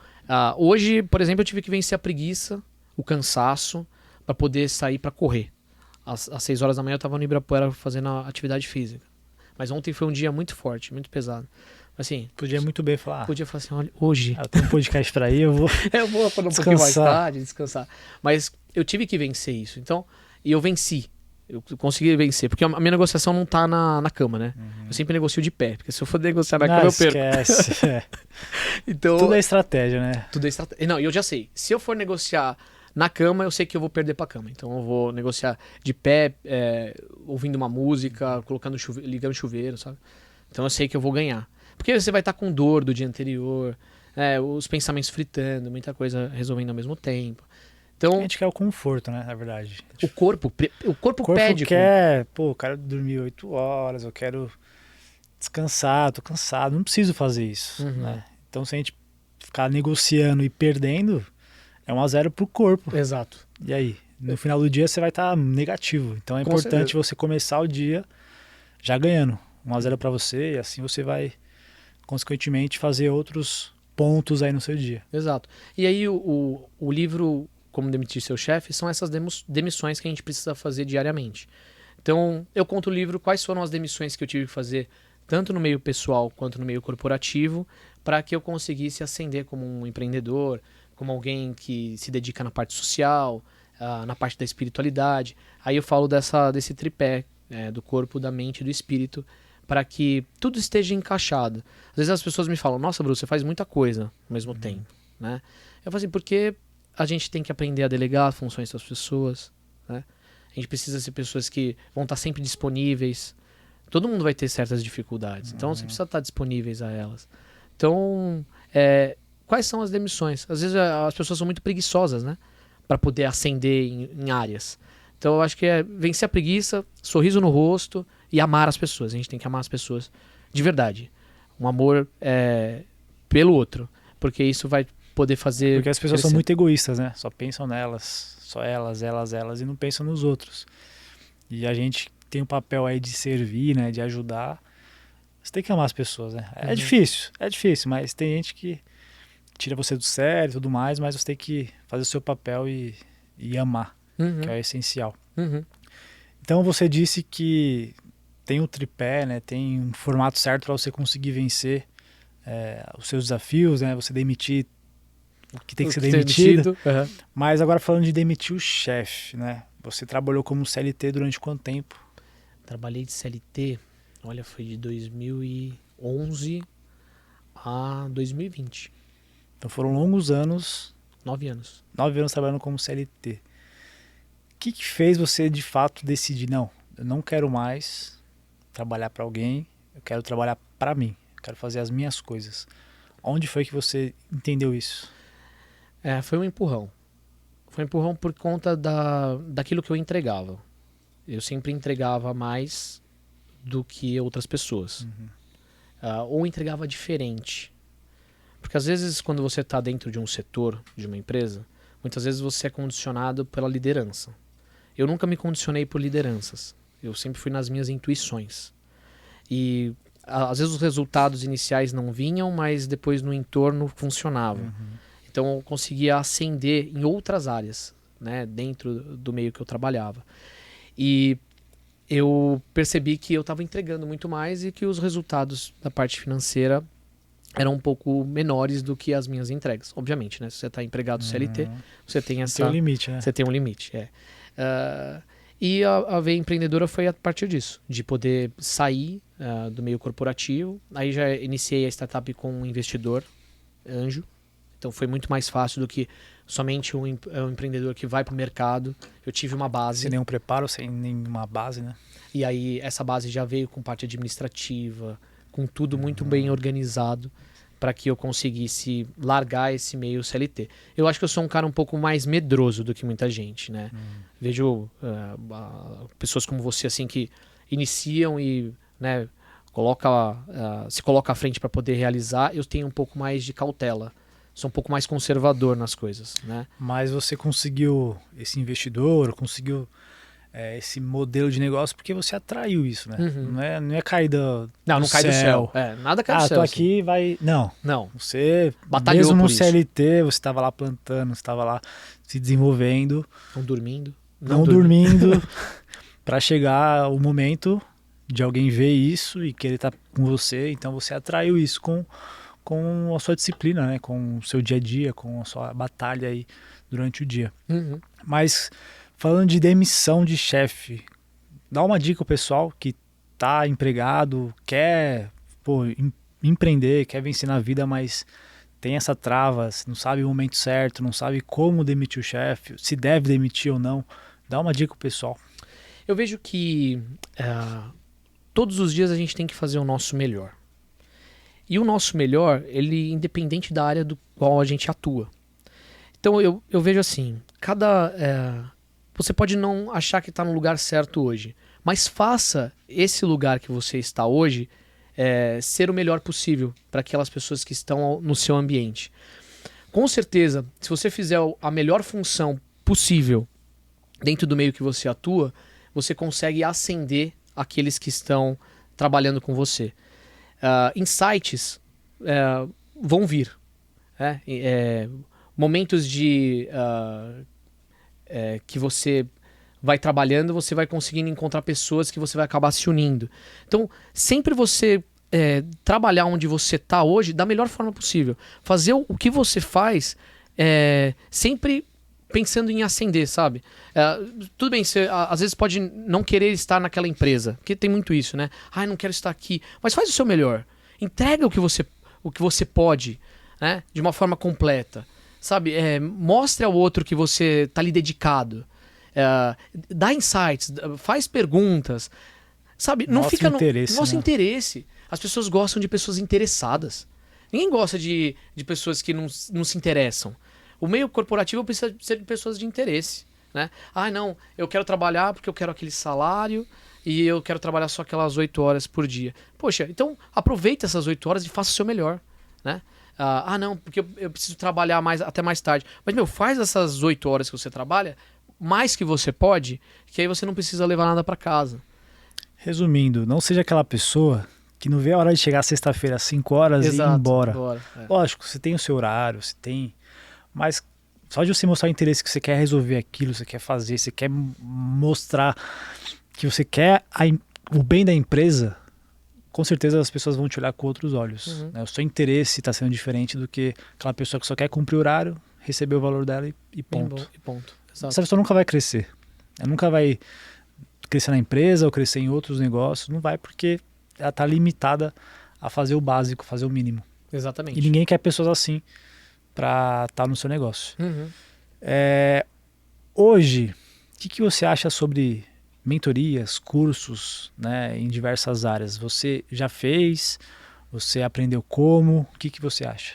hoje, por exemplo, eu tive que vencer a preguiça, o cansaço, para poder sair para correr. Às 6 horas da manhã eu estava no Ibirapuera fazendo a atividade física. Mas ontem foi um dia muito forte, muito pesado. Assim, podia muito bem falar. Podia falar assim, olha, hoje... eu tenho um podcast para ir, eu vou eu vou para um pouquinho mais tarde, descansar. Mas eu tive que vencer isso. Então, e eu venci. Eu consegui vencer, porque a minha negociação não tá na cama, né? Eu sempre negocio de pé, porque se eu for negociar na cama, eu perco. Esquece. Então, tudo é estratégia, né? Tudo é estratégia. Não, eu já sei. Se eu for negociar na cama, eu sei que eu vou perder pra cama. Então eu vou negociar de pé, ouvindo uma música, ligando chuveiro, sabe? Então eu sei que eu vou ganhar. Porque você vai estar com dor do dia anterior, os pensamentos fritando, muita coisa resolvendo ao mesmo tempo. Então, a gente quer o conforto, né, na verdade. O corpo pede. Eu quero dormir 8 horas, eu quero descansar, tô cansado, não preciso fazer isso, né? Então, se a gente ficar negociando e perdendo, é 1-0 pro corpo. Exato. E aí? No final do dia você vai estar negativo. Então é importante você começar o dia já ganhando. 1-0 para você, e assim você vai, consequentemente, fazer outros pontos aí no seu dia. Exato. E aí o livro Como Demitir Seu Chefe são essas demissões que a gente precisa fazer diariamente. Então, eu conto o livro quais foram as demissões que eu tive que fazer, tanto no meio pessoal quanto no meio corporativo, para que eu conseguisse ascender como um empreendedor, como alguém que se dedica na parte social, na parte da espiritualidade. Aí eu falo desse tripé, do corpo, da mente e do espírito, para que tudo esteja encaixado. Às vezes as pessoas me falam, nossa, Bruno, você faz muita coisa ao mesmo tempo, né? Eu falo assim, porque a gente tem que aprender a delegar funções das pessoas, né? A gente precisa ser pessoas que vão estar sempre disponíveis. Todo mundo vai ter certas dificuldades, então você precisa estar disponíveis a elas. Então, quais são as demissões? Às vezes as pessoas são muito preguiçosas, né? Para poder ascender em áreas. Então, eu acho que é vencer a preguiça, sorriso no rosto e amar as pessoas. A gente tem que amar as pessoas de verdade. Um amor pelo outro, porque isso vai poder fazer... Porque as pessoas são muito egoístas, né? Só pensam nelas, só elas, e não pensam nos outros. E a gente tem um papel aí de servir, né? De ajudar. Você tem que amar as pessoas, né? É difícil, mas tem gente que tira você do sério e tudo mais, mas você tem que fazer o seu papel e amar, que é o essencial. Então você disse que tem um tripé, né? Tem um formato certo para você conseguir vencer os seus desafios, né? Você demitir o que tem que ser demitido. Mas agora falando de demitir o chefe, né? Você trabalhou como CLT durante quanto tempo? Trabalhei de CLT, olha, foi de 2011 a 2020. Então foram longos anos. 9 anos. 9 anos trabalhando como CLT. O que fez você de fato decidir, não, eu não quero mais trabalhar para alguém, eu quero trabalhar para mim, eu quero fazer as minhas coisas. Onde foi que você entendeu isso? Foi um empurrão. Foi um empurrão por conta daquilo que eu entregava. Eu sempre entregava mais do que outras pessoas. Ou entregava diferente. Porque às vezes quando você está dentro de um setor, de uma empresa, Muitas vezes você é condicionado pela liderança. Eu nunca me condicionei por lideranças. Eu sempre fui nas minhas intuições. E às vezes os resultados iniciais não vinham, mas depois no entorno funcionavam. Então eu conseguia ascender em outras áreas, né, dentro do meio que eu trabalhava. E eu percebi que eu estava entregando muito mais e que os resultados da parte financeira eram um pouco menores do que as minhas entregas. Obviamente, né? Se você está empregado CLT, você tem essa... Tem um limite, né? Você tem um limite, é. E a veia empreendedora foi a partir disso, de poder sair do meio corporativo. Aí já iniciei a startup com um investidor, anjo. Então foi muito mais fácil do que somente um empreendedor que vai para o mercado. Eu tive uma base. Sem nenhum preparo, sem nenhuma base, né? E aí essa base já veio com parte administrativa, com tudo muito bem organizado para que eu conseguisse largar esse meio CLT. Eu acho que eu sou um cara um pouco mais medroso do que muita gente, né? Vejo pessoas como você assim que iniciam e, né, se coloca à frente para poder realizar. Eu tenho um pouco mais de cautela. Sou um pouco mais conservador nas coisas, né? Mas você conseguiu esse investidor, conseguiu esse modelo de negócio porque você atraiu isso, né? Não é cair do Não cai do céu. Nada cai do céu. Tô aqui, vai... Não. Você, batalhou mesmo por no isso. CLT, você estava lá plantando, você estava lá se desenvolvendo. Não dormindo. Não dormindo. Para chegar o momento de alguém ver isso e querer estar com você. Então você atraiu isso com a sua disciplina, né? Com o seu dia a dia, com a sua batalha aí durante o dia. Mas falando de demissão de chefe, dá uma dica ao pessoal que tá empregado, quer empreender, quer vencer na vida, mas tem essa trava, não sabe o momento certo, não sabe como demitir o chefe, se deve demitir ou não. Dá uma dica ao pessoal. Eu vejo que todos os dias a gente tem que fazer o nosso melhor. E o nosso melhor, ele independente da área do qual a gente atua. Então eu vejo assim, você pode não achar que está no lugar certo hoje, mas faça esse lugar que você está hoje ser o melhor possível para aquelas pessoas que estão no seu ambiente. Com certeza, se você fizer a melhor função possível dentro do meio que você atua, você consegue ascender aqueles que estão trabalhando com você. Insights vão vir. Momentos que você vai trabalhando, você vai conseguindo encontrar pessoas que você vai acabar se unindo. Então, sempre você trabalhar onde você está hoje da melhor forma possível. Fazer o que você faz sempre pensando em ascender, sabe? Tudo bem, você às vezes pode não querer estar naquela empresa, porque tem muito isso, né? Não quero estar aqui. Mas faz o seu melhor. Entrega o que você pode, né? De uma forma completa. Sabe? Mostre ao outro que você está ali dedicado. Dá insights, faz perguntas. Sabe? Não fica no nosso interesse. As pessoas gostam de pessoas interessadas. Ninguém gosta de pessoas que não se interessam. O meio corporativo precisa ser de pessoas de interesse, né? Não, eu quero trabalhar porque eu quero aquele salário e eu quero trabalhar só aquelas 8 horas por dia. Poxa, então aproveita essas 8 horas e faça o seu melhor, né? Não, porque eu preciso trabalhar até mais tarde. Mas, faz essas 8 horas que você trabalha, mais que você pode, que aí você não precisa levar nada para casa. Resumindo, não seja aquela pessoa que não vê a hora de chegar sexta-feira às 5 horas e ir embora. Lógico, você tem o seu horário, você tem... Mas só de você mostrar o interesse que você quer resolver aquilo, você quer fazer, você quer mostrar que você quer o bem da empresa, com certeza as pessoas vão te olhar com outros olhos. Né? O seu interesse está sendo diferente do que aquela pessoa que só quer cumprir o horário, receber o valor dela e ponto. Exato. Essa pessoa nunca vai crescer. Ela nunca vai crescer na empresa ou crescer em outros negócios. Não vai porque ela está limitada a fazer o básico, fazer o mínimo. Exatamente. E ninguém quer pessoas assim para estar no seu negócio. Hoje, o que você acha sobre mentorias, cursos, né, em diversas áreas? Você já fez? Você aprendeu como? O que você acha?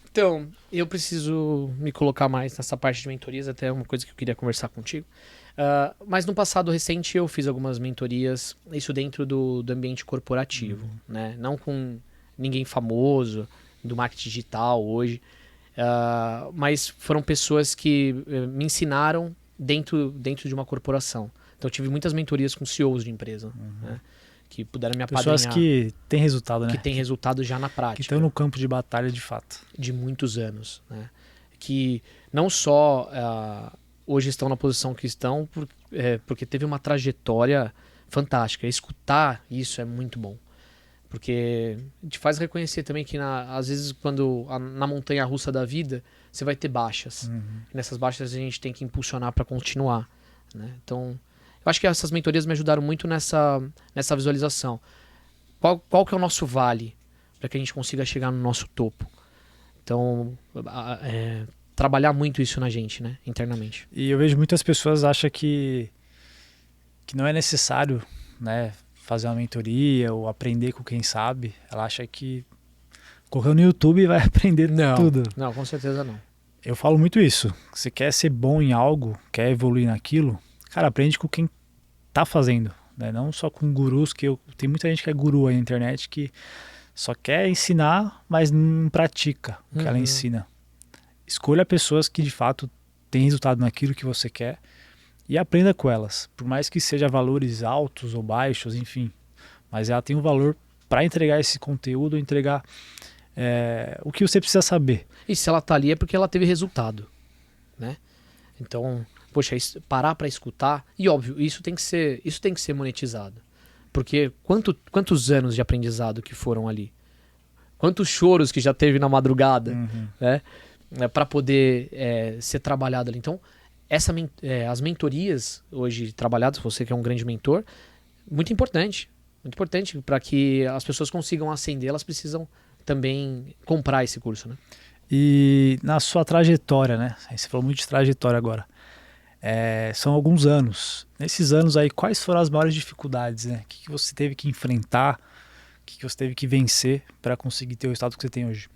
Então, eu preciso me colocar mais nessa parte de mentorias, até uma coisa que eu queria conversar contigo. Mas no passado recente eu fiz algumas mentorias, isso dentro do ambiente corporativo, né? Não com ninguém famoso, do marketing digital hoje. Mas foram pessoas que me ensinaram dentro de uma corporação. Então eu tive muitas mentorias com CEOs de empresa, né, que puderam me apadrinhar. Pessoas que têm resultado, né? Que têm resultado já na prática. Que estão no campo de batalha de fato. De muitos anos, né? Que não só hoje estão na posição que estão porque teve uma trajetória fantástica. Escutar isso é muito bom. Porque te faz reconhecer também que às vezes na montanha russa da vida você vai ter baixas. Nessas baixas a gente tem que impulsionar para continuar, né? Então eu acho que essas mentorias me ajudaram muito nessa visualização. Qual que é o nosso vale para que a gente consiga chegar no nosso topo? Então trabalhar muito isso na gente, né, internamente. E eu vejo muitas pessoas acham que não é necessário, né, fazer uma mentoria ou aprender com quem sabe. Ela acha que correu no YouTube e vai aprender tudo. Não, com certeza não. Eu falo muito isso. Você quer ser bom em algo, quer evoluir naquilo, cara, aprende com quem tá fazendo, né? Não só com gurus, tem muita gente que é guru aí na internet que só quer ensinar, mas não pratica o que ela ensina. Escolha pessoas que de fato têm resultado naquilo que você quer e aprenda com elas, por mais que seja valores altos ou baixos, enfim. Mas ela tem um valor para entregar esse conteúdo, entregar o que você precisa saber. E se ela tá ali é porque ela teve resultado, né? Então, poxa, parar para escutar, e óbvio, isso tem que ser monetizado. Porque quantos anos de aprendizado que foram ali? Quantos choros que já teve na madrugada, né? Para poder ser trabalhado ali. Então, as mentorias hoje trabalhadas, você que é um grande mentor, muito importante para que as pessoas consigam ascender, elas precisam também comprar esse curso, né? E na sua trajetória, né? Você falou muito de trajetória agora. São alguns anos. Nesses anos aí, quais foram as maiores dificuldades, né? O que você teve que enfrentar? O que você teve que vencer para conseguir ter o resultado que você tem hoje?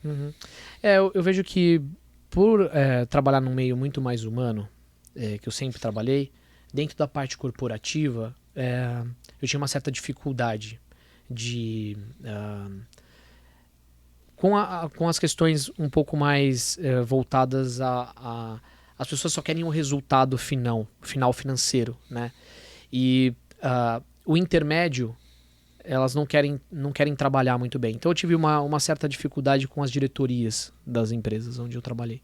Eu vejo que por trabalhar num meio muito mais humano, que eu sempre trabalhei, dentro da parte corporativa, eu tinha uma certa dificuldade de... com as questões um pouco mais voltadas as pessoas só querem um resultado final financeiro, né? E o intermédio, elas não querem trabalhar muito bem. Então eu tive uma certa dificuldade com as diretorias das empresas onde eu trabalhei.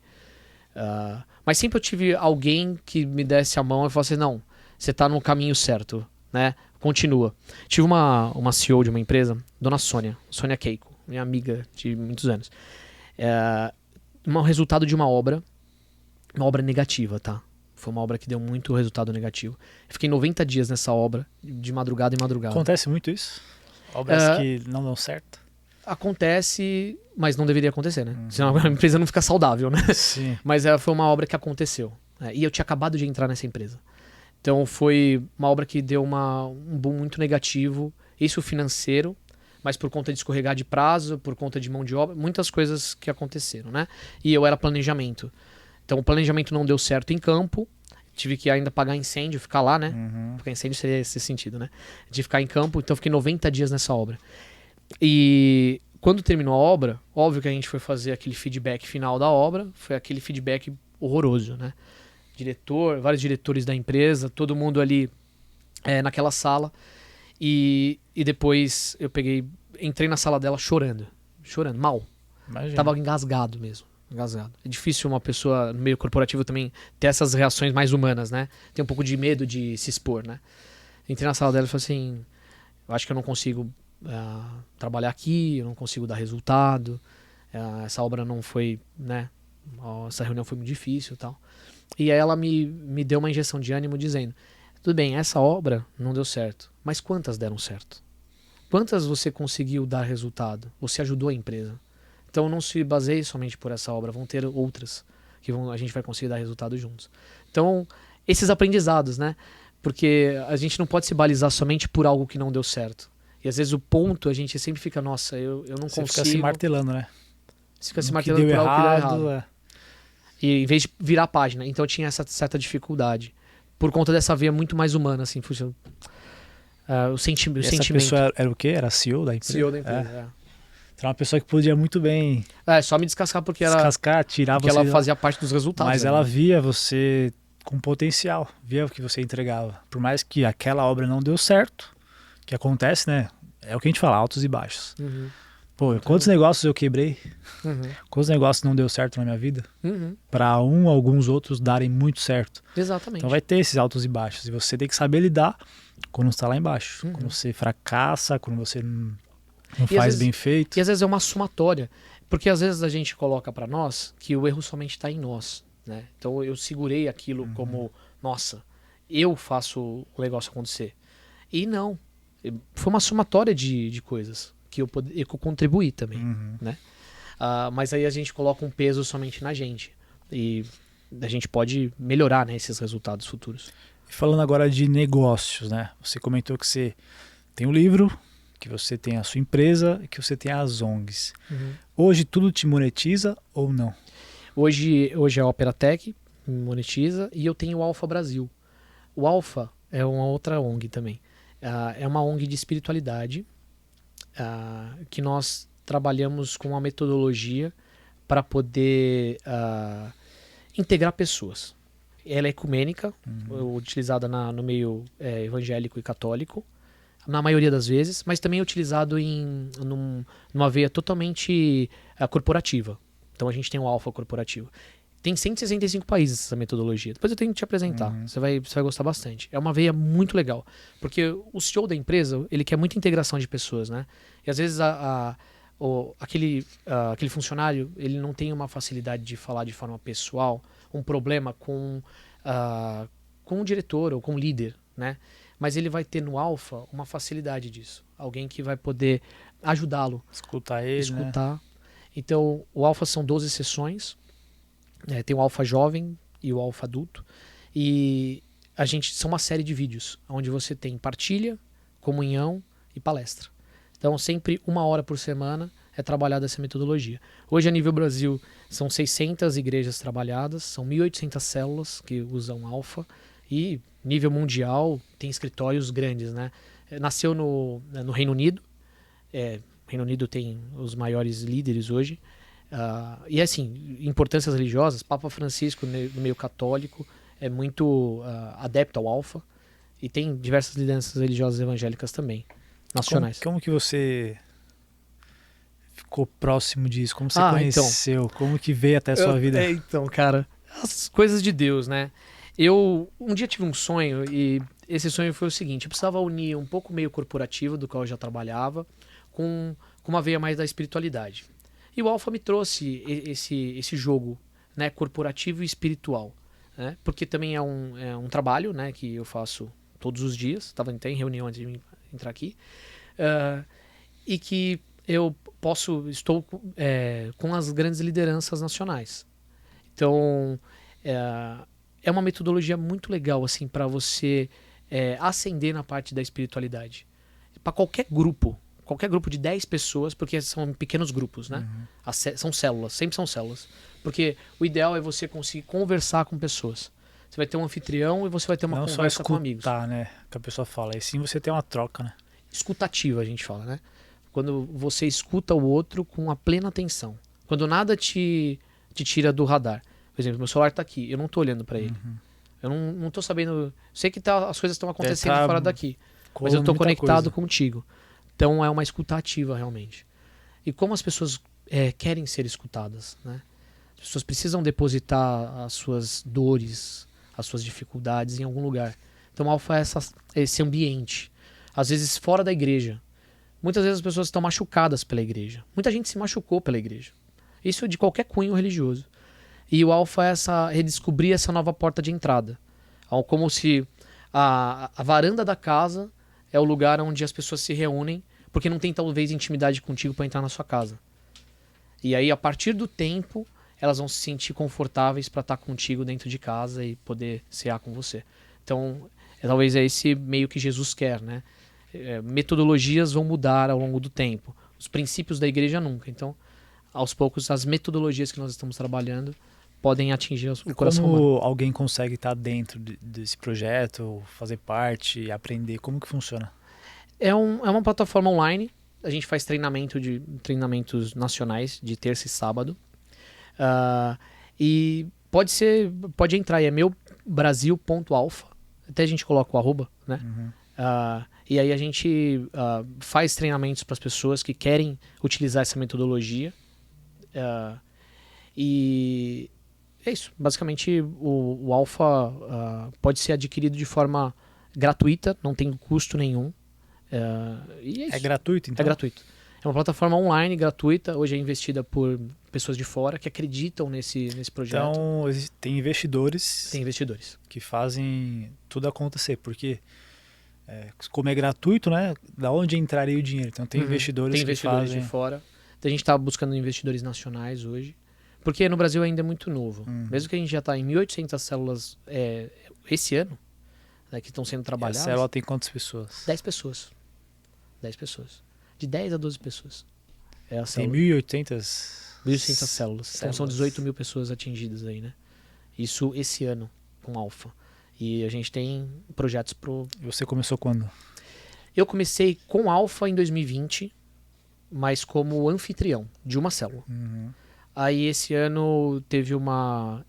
Mas sempre eu tive alguém que me desse a mão e falasse, não, você está no caminho certo, né? Continua. Tive uma CEO de uma empresa, Dona Sônia Keiko, minha amiga de muitos anos. Um resultado de uma obra negativa, tá? Foi uma obra que deu muito resultado negativo. Eu fiquei 90 dias nessa obra, de madrugada em madrugada. Acontece muito isso? Obras que não dão certo? Acontece, mas não deveria acontecer, né? Senão a empresa não fica saudável, né? Sim. Mas foi uma obra que aconteceu. E eu tinha acabado de entrar nessa empresa. Então foi uma obra que deu um boom muito negativo, isso financeiro, mas por conta de escorregar de prazo, por conta de mão de obra, muitas coisas que aconteceram, né? E eu era planejamento. Então o planejamento não deu certo em campo, tive que ainda pagar incêndio, ficar lá, né? Porque incêndio seria esse sentido, né? De ficar em campo, então eu fiquei 90 dias nessa obra. E quando terminou a obra, óbvio que a gente foi fazer aquele feedback final da obra, foi aquele feedback horroroso, né? Vários diretores da empresa, todo mundo ali naquela sala. E depois eu entrei na sala dela chorando, mal. Imagina. Tava engasgado mesmo. Engasgado. É difícil uma pessoa no meio corporativo também ter essas reações mais humanas, né? Tem um pouco de medo de se expor, né? Entrei na sala dela e falei assim, eu acho que eu não consigo trabalhar aqui, eu não consigo dar resultado, essa obra não foi, né? Essa reunião foi muito difícil e tal. E aí ela me deu uma injeção de ânimo dizendo, tudo bem, essa obra não deu certo, mas quantas deram certo? Quantas você conseguiu dar resultado? Você ajudou a empresa? Então não se baseie somente por essa obra, vão ter outras que a gente vai conseguir dar resultado juntos. Então, esses aprendizados, né? Porque a gente não pode se balizar somente por algo que não deu certo. E às vezes o ponto, a gente sempre fica, nossa, eu não consigo. Você fica se martelando, né? Você fica se martelando por algo que deu errado. E em vez de virar a página. Então eu tinha essa certa dificuldade. Por conta dessa veia muito mais humana, assim. O sentimento. Essa pessoa era o quê? Era CEO da empresa? CEO da empresa, Você é uma pessoa que podia muito bem Só me descascar porque descascar, tirar porque você. ela fazia parte dos resultados. Mas né? ela via você com potencial, via o que você entregava. Por mais que aquela obra não deu certo, que acontece, né? É o que a gente fala, altos e baixos. Uhum, Pô, quantos negócios eu quebrei? uhum, Quantos negócios não deu certo na minha vida? uhum. Para alguns outros darem muito certo. Exatamente. Então vai ter esses altos e baixos. E você tem que saber lidar quando está lá embaixo. Uhum. Quando você fracassa, quando você não E faz às vezes- bem feito. E às vezes é uma somatória. Porque às vezes a gente coloca pra nós que o erro somente está em nós. Né? Então eu segurei aquilo como, nossa, eu faço o negócio acontecer. E não. Foi uma somatória de coisas que eu contribuí também. Uhum. Né? Mas aí a gente coloca um peso somente na gente. E a gente pode melhorar, né, esses resultados futuros. E falando agora de negócios, né? Você comentou que você tem um livro, que você tem a sua empresa e que você tem as ONGs. Hoje tudo te monetiza ou não? Hoje é a Operatec, me monetiza, e eu tenho o Alfa Brasil. O Alfa é uma outra ONG também. É uma ONG de espiritualidade que nós trabalhamos com uma metodologia para poder integrar pessoas. Ela é ecumênica, utilizada no meio evangélico e católico, na maioria das vezes, mas também é utilizado numa veia totalmente corporativa. Então a gente tem o Alfa corporativo. Tem 165 países essa metodologia. Depois eu tenho que te apresentar. Você vai gostar bastante. É uma veia muito legal. Porque o CEO da empresa, ele quer muita integração de pessoas, né? E às vezes aquele funcionário, ele não tem uma facilidade de falar de forma pessoal um problema com o diretor ou com o líder, né? Mas ele vai ter no Alfa uma facilidade disso. Alguém que vai poder ajudá-lo. Escutar ele, Escutar. né? Então, o Alfa são 12 sessões. Tem o Alfa Jovem e o Alfa Adulto. E são uma série de vídeos, onde você tem partilha, comunhão e palestra. Então, sempre 1 hora por semana é trabalhada essa metodologia. Hoje, a nível Brasil, são 600 igrejas trabalhadas, são 1.800 células que usam Alfa. E, nível mundial, tem escritórios grandes, né? Nasceu no Reino Unido. O Reino Unido tem os maiores líderes hoje. E assim, importâncias religiosas, Papa Francisco no meio católico é muito adepto ao Alfa, e tem diversas lideranças religiosas evangélicas também, nacionais. Como que você ficou próximo disso? Como você conheceu? Então, como que veio até a sua vida? Então, cara, as coisas de Deus, né? Eu um dia tive um sonho, e esse sonho foi o seguinte: eu precisava unir um pouco meio corporativo, do qual eu já trabalhava, com uma veia mais da espiritualidade. E o Alfa me trouxe esse jogo, né, corporativo e espiritual, né? Porque também é um trabalho, né, que eu faço todos os dias. Estava até em reunião antes de entrar aqui. E que eu estou com as grandes lideranças nacionais. Então, é uma metodologia muito legal assim, para você ascender na parte da espiritualidade. Para qualquer grupo de 10 pessoas, porque são pequenos grupos, né? São células, sempre são células. Porque o ideal é você conseguir conversar com pessoas. Você vai ter um anfitrião e você vai ter uma conversa com amigos. Não só escutar, né? Que a pessoa fala. E sim você tem uma troca, né? Escutativa, a gente fala, né? Quando você escuta o outro com a plena atenção. Quando nada te tira do radar. Por exemplo, meu celular tá aqui, eu não tô olhando para ele. Eu não tô sabendo... Sei que as coisas estão acontecendo fora daqui. Mas eu tô conectado contigo. Então é uma escuta ativa, realmente. E como as pessoas querem ser escutadas, né? As pessoas precisam depositar as suas dores, as suas dificuldades em algum lugar. Então Alfa é esse ambiente. Às vezes fora da igreja. Muitas vezes as pessoas estão machucadas pela igreja. Muita gente se machucou pela igreja. Isso é de qualquer cunho religioso. E o Alfa é redescobrir essa nova porta de entrada. Como se a varanda da casa é o lugar onde as pessoas se reúnem, porque não tem talvez intimidade contigo para entrar na sua casa. E aí, a partir do tempo, elas vão se sentir confortáveis para estar contigo dentro de casa e poder cear com você. Então, talvez é esse meio que Jesus quer, né? Metodologias vão mudar ao longo do tempo. Os princípios da igreja nunca. Então, aos poucos, as metodologias que nós estamos trabalhando podem atingir o coração humano. Como alguém consegue estar dentro desse projeto, fazer parte, aprender? Como que funciona? É uma plataforma online. a gente faz treinamentos nacionais de terça e sábado. E pode entrar, é meubrasil.alfa. Até a gente coloca o arroba, né? E aí a gente faz treinamentos para as pessoas que querem utilizar essa metodologia. E é isso. Basicamente, o Alpha pode ser adquirido de forma gratuita, não tem custo nenhum. E é isso. É gratuito, então? É gratuito. É uma plataforma online gratuita, hoje é investida por pessoas de fora que acreditam nesse projeto. Então, tem investidores. Tem investidores. Que fazem tudo acontecer, porque como é gratuito, né? Da onde entraria o dinheiro? Então tem investidores que fazem... de fora. Então, a gente está buscando investidores nacionais hoje, porque no Brasil ainda é muito novo. Mesmo que a gente já está em 1.800 células esse ano, né, que estão sendo trabalhadas. A célula tem quantas pessoas? 10 pessoas. 10 pessoas. De 10 a 12 pessoas. É a Tem célula. 1.800 células. Então são 18 mil pessoas atingidas aí, né? Isso esse ano com Alpha. E a gente tem projetos pro... E você começou quando? Eu comecei com Alpha em 2020, mas como anfitrião de uma célula. Aí esse ano teve uma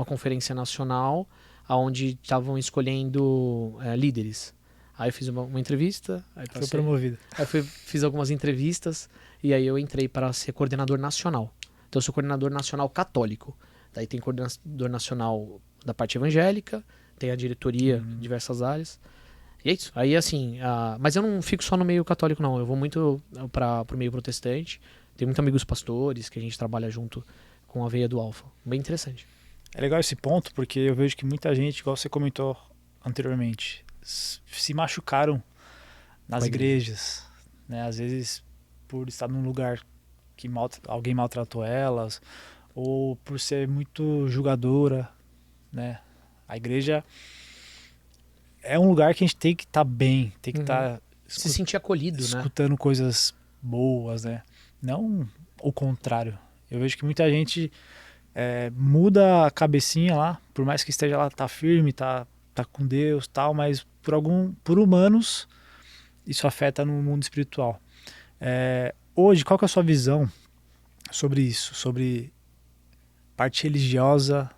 conferência nacional onde estavam escolhendo líderes. Aí eu fiz uma entrevista. Aí foi promovido. Aí fiz algumas entrevistas e aí eu entrei para ser coordenador nacional. Então eu sou coordenador nacional católico. Daí tem coordenador nacional da parte evangélica, tem a diretoria de diversas áreas. E é isso. Aí assim, mas eu não fico só no meio católico não, eu vou muito para o meio protestante. Tenho muitos amigos pastores que a gente trabalha junto com a veia do Alpha. Bem interessante. É legal esse ponto porque eu vejo que muita gente, igual você comentou anteriormente, se machucaram nas igrejas, né? Às vezes por estar num lugar que alguém maltratou elas, ou por ser muito julgadora, né? A igreja é um lugar que a gente tem que estar bem, tem que estar se sentir acolhido, escutando coisas boas, né? Não o contrário. Eu vejo que muita gente muda a cabecinha lá, por mais que esteja lá, tá firme, tá com Deus, tal, mas por humanos isso afeta no mundo espiritual. Hoje, qual que é a sua visão sobre isso? Sobre parte religiosa,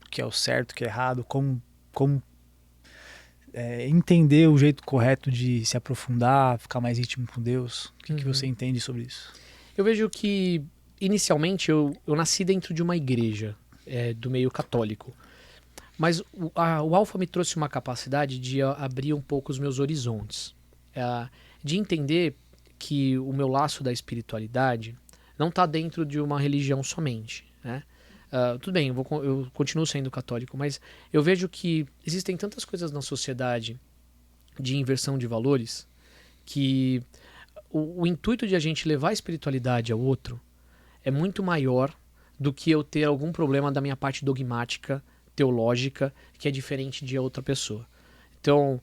o que é o certo, o que é errado, como entender o jeito correto de se aprofundar, ficar mais íntimo com Deus. O que você entende sobre isso? Eu vejo que, inicialmente, eu nasci dentro de uma igreja do meio católico. Mas o Alpha me trouxe uma capacidade de abrir um pouco os meus horizontes. De entender que o meu laço da espiritualidade não está dentro de uma religião somente, né? Tudo bem, eu continuo sendo católico, mas eu vejo que existem tantas coisas na sociedade de inversão de valores que o intuito de a gente levar a espiritualidade ao outro é muito maior do que eu ter algum problema da minha parte dogmática, teológica, que é diferente de outra pessoa. Então,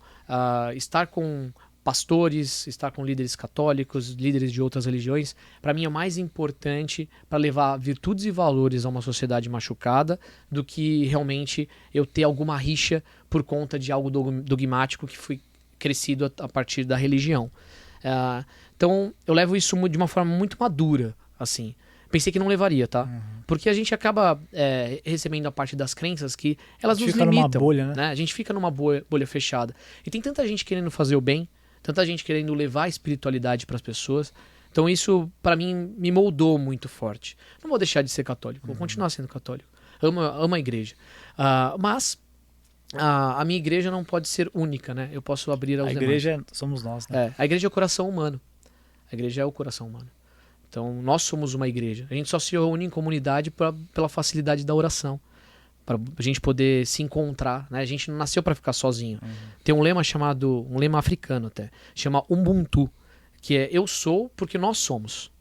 estar com pastores, estar com líderes católicos, líderes de outras religiões, para mim é mais importante para levar virtudes e valores a uma sociedade machucada do que realmente eu ter alguma rixa por conta de algo dogmático que foi crescido a partir da religião. Então, eu levo isso de uma forma muito madura, assim. Pensei que não levaria, tá? Porque a gente acaba recebendo a parte das crenças que elas nos limitam. Numa bolha, né? A gente fica numa bolha fechada. E tem tanta gente querendo fazer o bem, tanta gente querendo levar a espiritualidade para as pessoas. Então isso, para mim, me moldou muito forte. Não vou deixar de ser católico, vou continuar sendo católico. Amo a igreja. Mas a minha igreja não pode ser única, né? Eu posso abrir aos demais. A igreja somos nós, né? A igreja é o coração humano. A igreja é o coração humano. Então, nós somos uma igreja. A gente só se reúne em comunidade pela facilidade da oração. Para a gente poder se encontrar, né? A gente não nasceu para ficar sozinho. Tem um lema um lema africano até, chama Ubuntu, que é eu sou porque nós somos.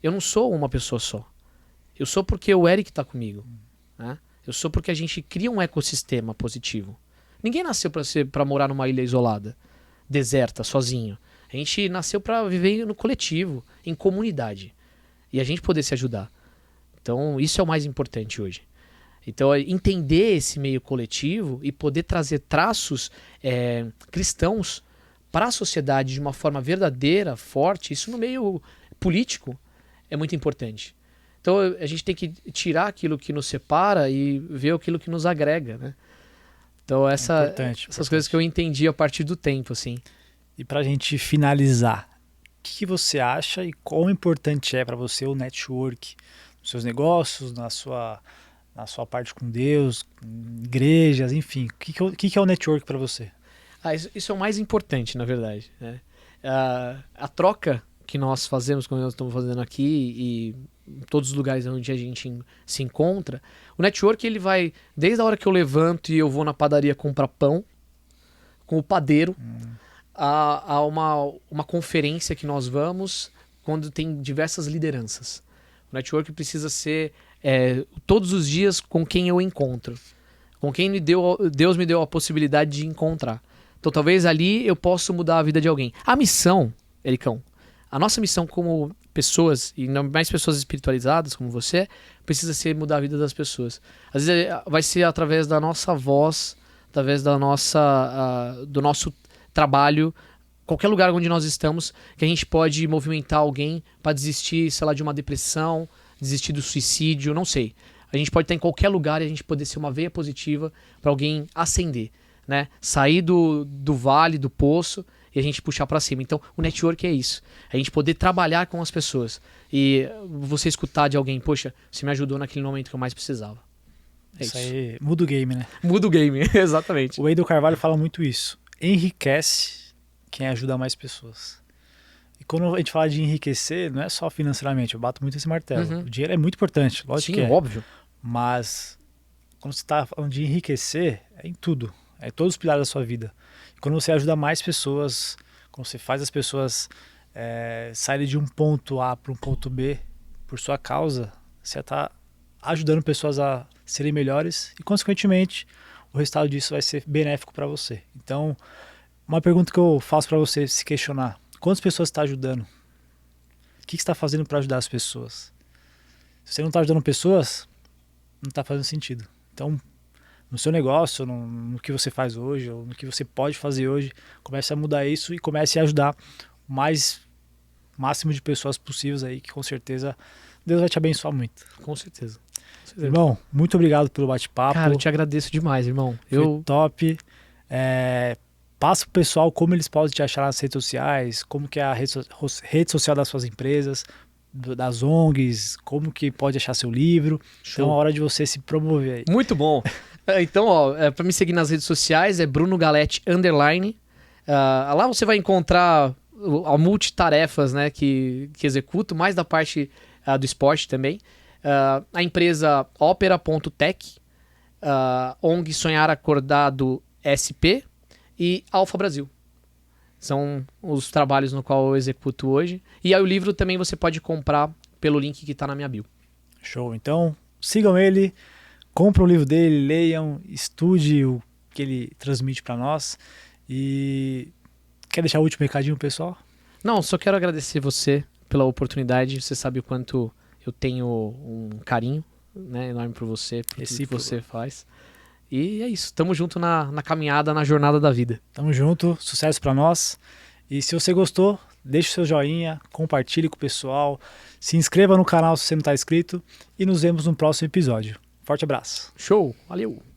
Eu não sou uma pessoa só. Eu sou porque o Eric está comigo. Né? Eu sou porque a gente cria um ecossistema positivo. Ninguém nasceu para morar numa ilha isolada, deserta, sozinho. A gente nasceu para viver no coletivo, em comunidade. E a gente poder se ajudar. Então, isso é o mais importante hoje. Então, entender esse meio coletivo e poder trazer traços cristãos para a sociedade de uma forma verdadeira, forte, isso no meio político é muito importante. Então a gente tem que tirar aquilo que nos separa e ver aquilo que nos agrega, né? Então essas coisas que eu entendi a partir do tempo, assim. E pra gente finalizar, o que você acha e quão importante é para você o network nos seus negócios, na sua parte com Deus, com igrejas, enfim. O que é o network para você? Isso é o mais importante, na verdade, né? A troca que nós fazemos, como nós estamos fazendo aqui e em todos os lugares onde a gente se encontra, o network ele vai desde a hora que eu levanto e eu vou na padaria comprar pão com o padeiro, a uma conferência que nós vamos quando tem diversas lideranças. O network precisa ser todos os dias com quem eu encontro, com quem Deus me deu a possibilidade de encontrar. Então talvez ali eu possa mudar a vida de alguém. A missão, Ericão, a nossa missão como pessoas, e mais pessoas espiritualizadas como você, precisa ser mudar a vida das pessoas. Às vezes vai ser através da nossa voz, através do nosso trabalho, qualquer lugar onde nós estamos, que a gente pode movimentar alguém para desistir, sei lá, de uma depressão, desistir do suicídio, não sei. A gente pode estar em qualquer lugar e a gente poder ser uma veia positiva para alguém ascender, né? Sair do vale, do poço e a gente puxar para cima. Então, o network é isso. A gente poder trabalhar com as pessoas. E você escutar de alguém, poxa, você me ajudou naquele momento que eu mais precisava. Isso aí muda o game, né? Muda o game, exatamente. O Wendel Carvalho fala muito isso. Enriquece quem ajuda mais pessoas. E quando a gente fala de enriquecer, não é só financeiramente. Eu bato muito esse martelo. O dinheiro é muito importante, lógico que é. Óbvio. Mas quando você está falando de enriquecer, é em tudo. É em todos os pilares da sua vida. E quando você ajuda mais pessoas, quando você faz as pessoas saírem de um ponto A para um ponto B por sua causa, você está ajudando pessoas a serem melhores e, consequentemente, o resultado disso vai ser benéfico para você. Então, uma pergunta que eu faço para você se questionar: quantas pessoas você está ajudando? O que você está fazendo para ajudar as pessoas? Se você não está ajudando pessoas, não está fazendo sentido. Então, no seu negócio, no que você faz hoje, ou no que você pode fazer hoje, comece a mudar isso e comece a ajudar o máximo de pessoas possíveis aí, que com certeza Deus vai te abençoar muito. Com certeza. Irmão, muito obrigado pelo bate-papo. Cara, eu te agradeço demais, irmão. Foi top. Passa pro pessoal como eles podem te achar nas redes sociais, como que é a rede social das suas empresas, das ONGs, como que pode achar seu livro. Show. Então é hora de você se promover aí. Muito bom. Então, ó, para me seguir nas redes sociais é Bruno Galete _. Lá você vai encontrar a multitarefas, né, que executo, mais da parte do esporte também. A empresa Opera.tech, ONG Sonhar Acordado SP e Alfa Brasil. São os trabalhos no qual eu executo hoje. E aí o livro também você pode comprar pelo link que está na minha bio. Show. Então, sigam ele, comprem o livro dele, leiam, estude o que ele transmite para nós. E quer deixar o último recadinho, pessoal? Não, só quero agradecer você pela oportunidade. Você sabe o quanto eu tenho um carinho, né, enorme por você, por tudo que você faz. E é isso, tamo junto na caminhada, na jornada da vida. Tamo junto, sucesso pra nós. E se você gostou, deixe o seu joinha, compartilhe com o pessoal, se inscreva no canal se você não tá inscrito e nos vemos no próximo episódio. Forte abraço. Show, valeu!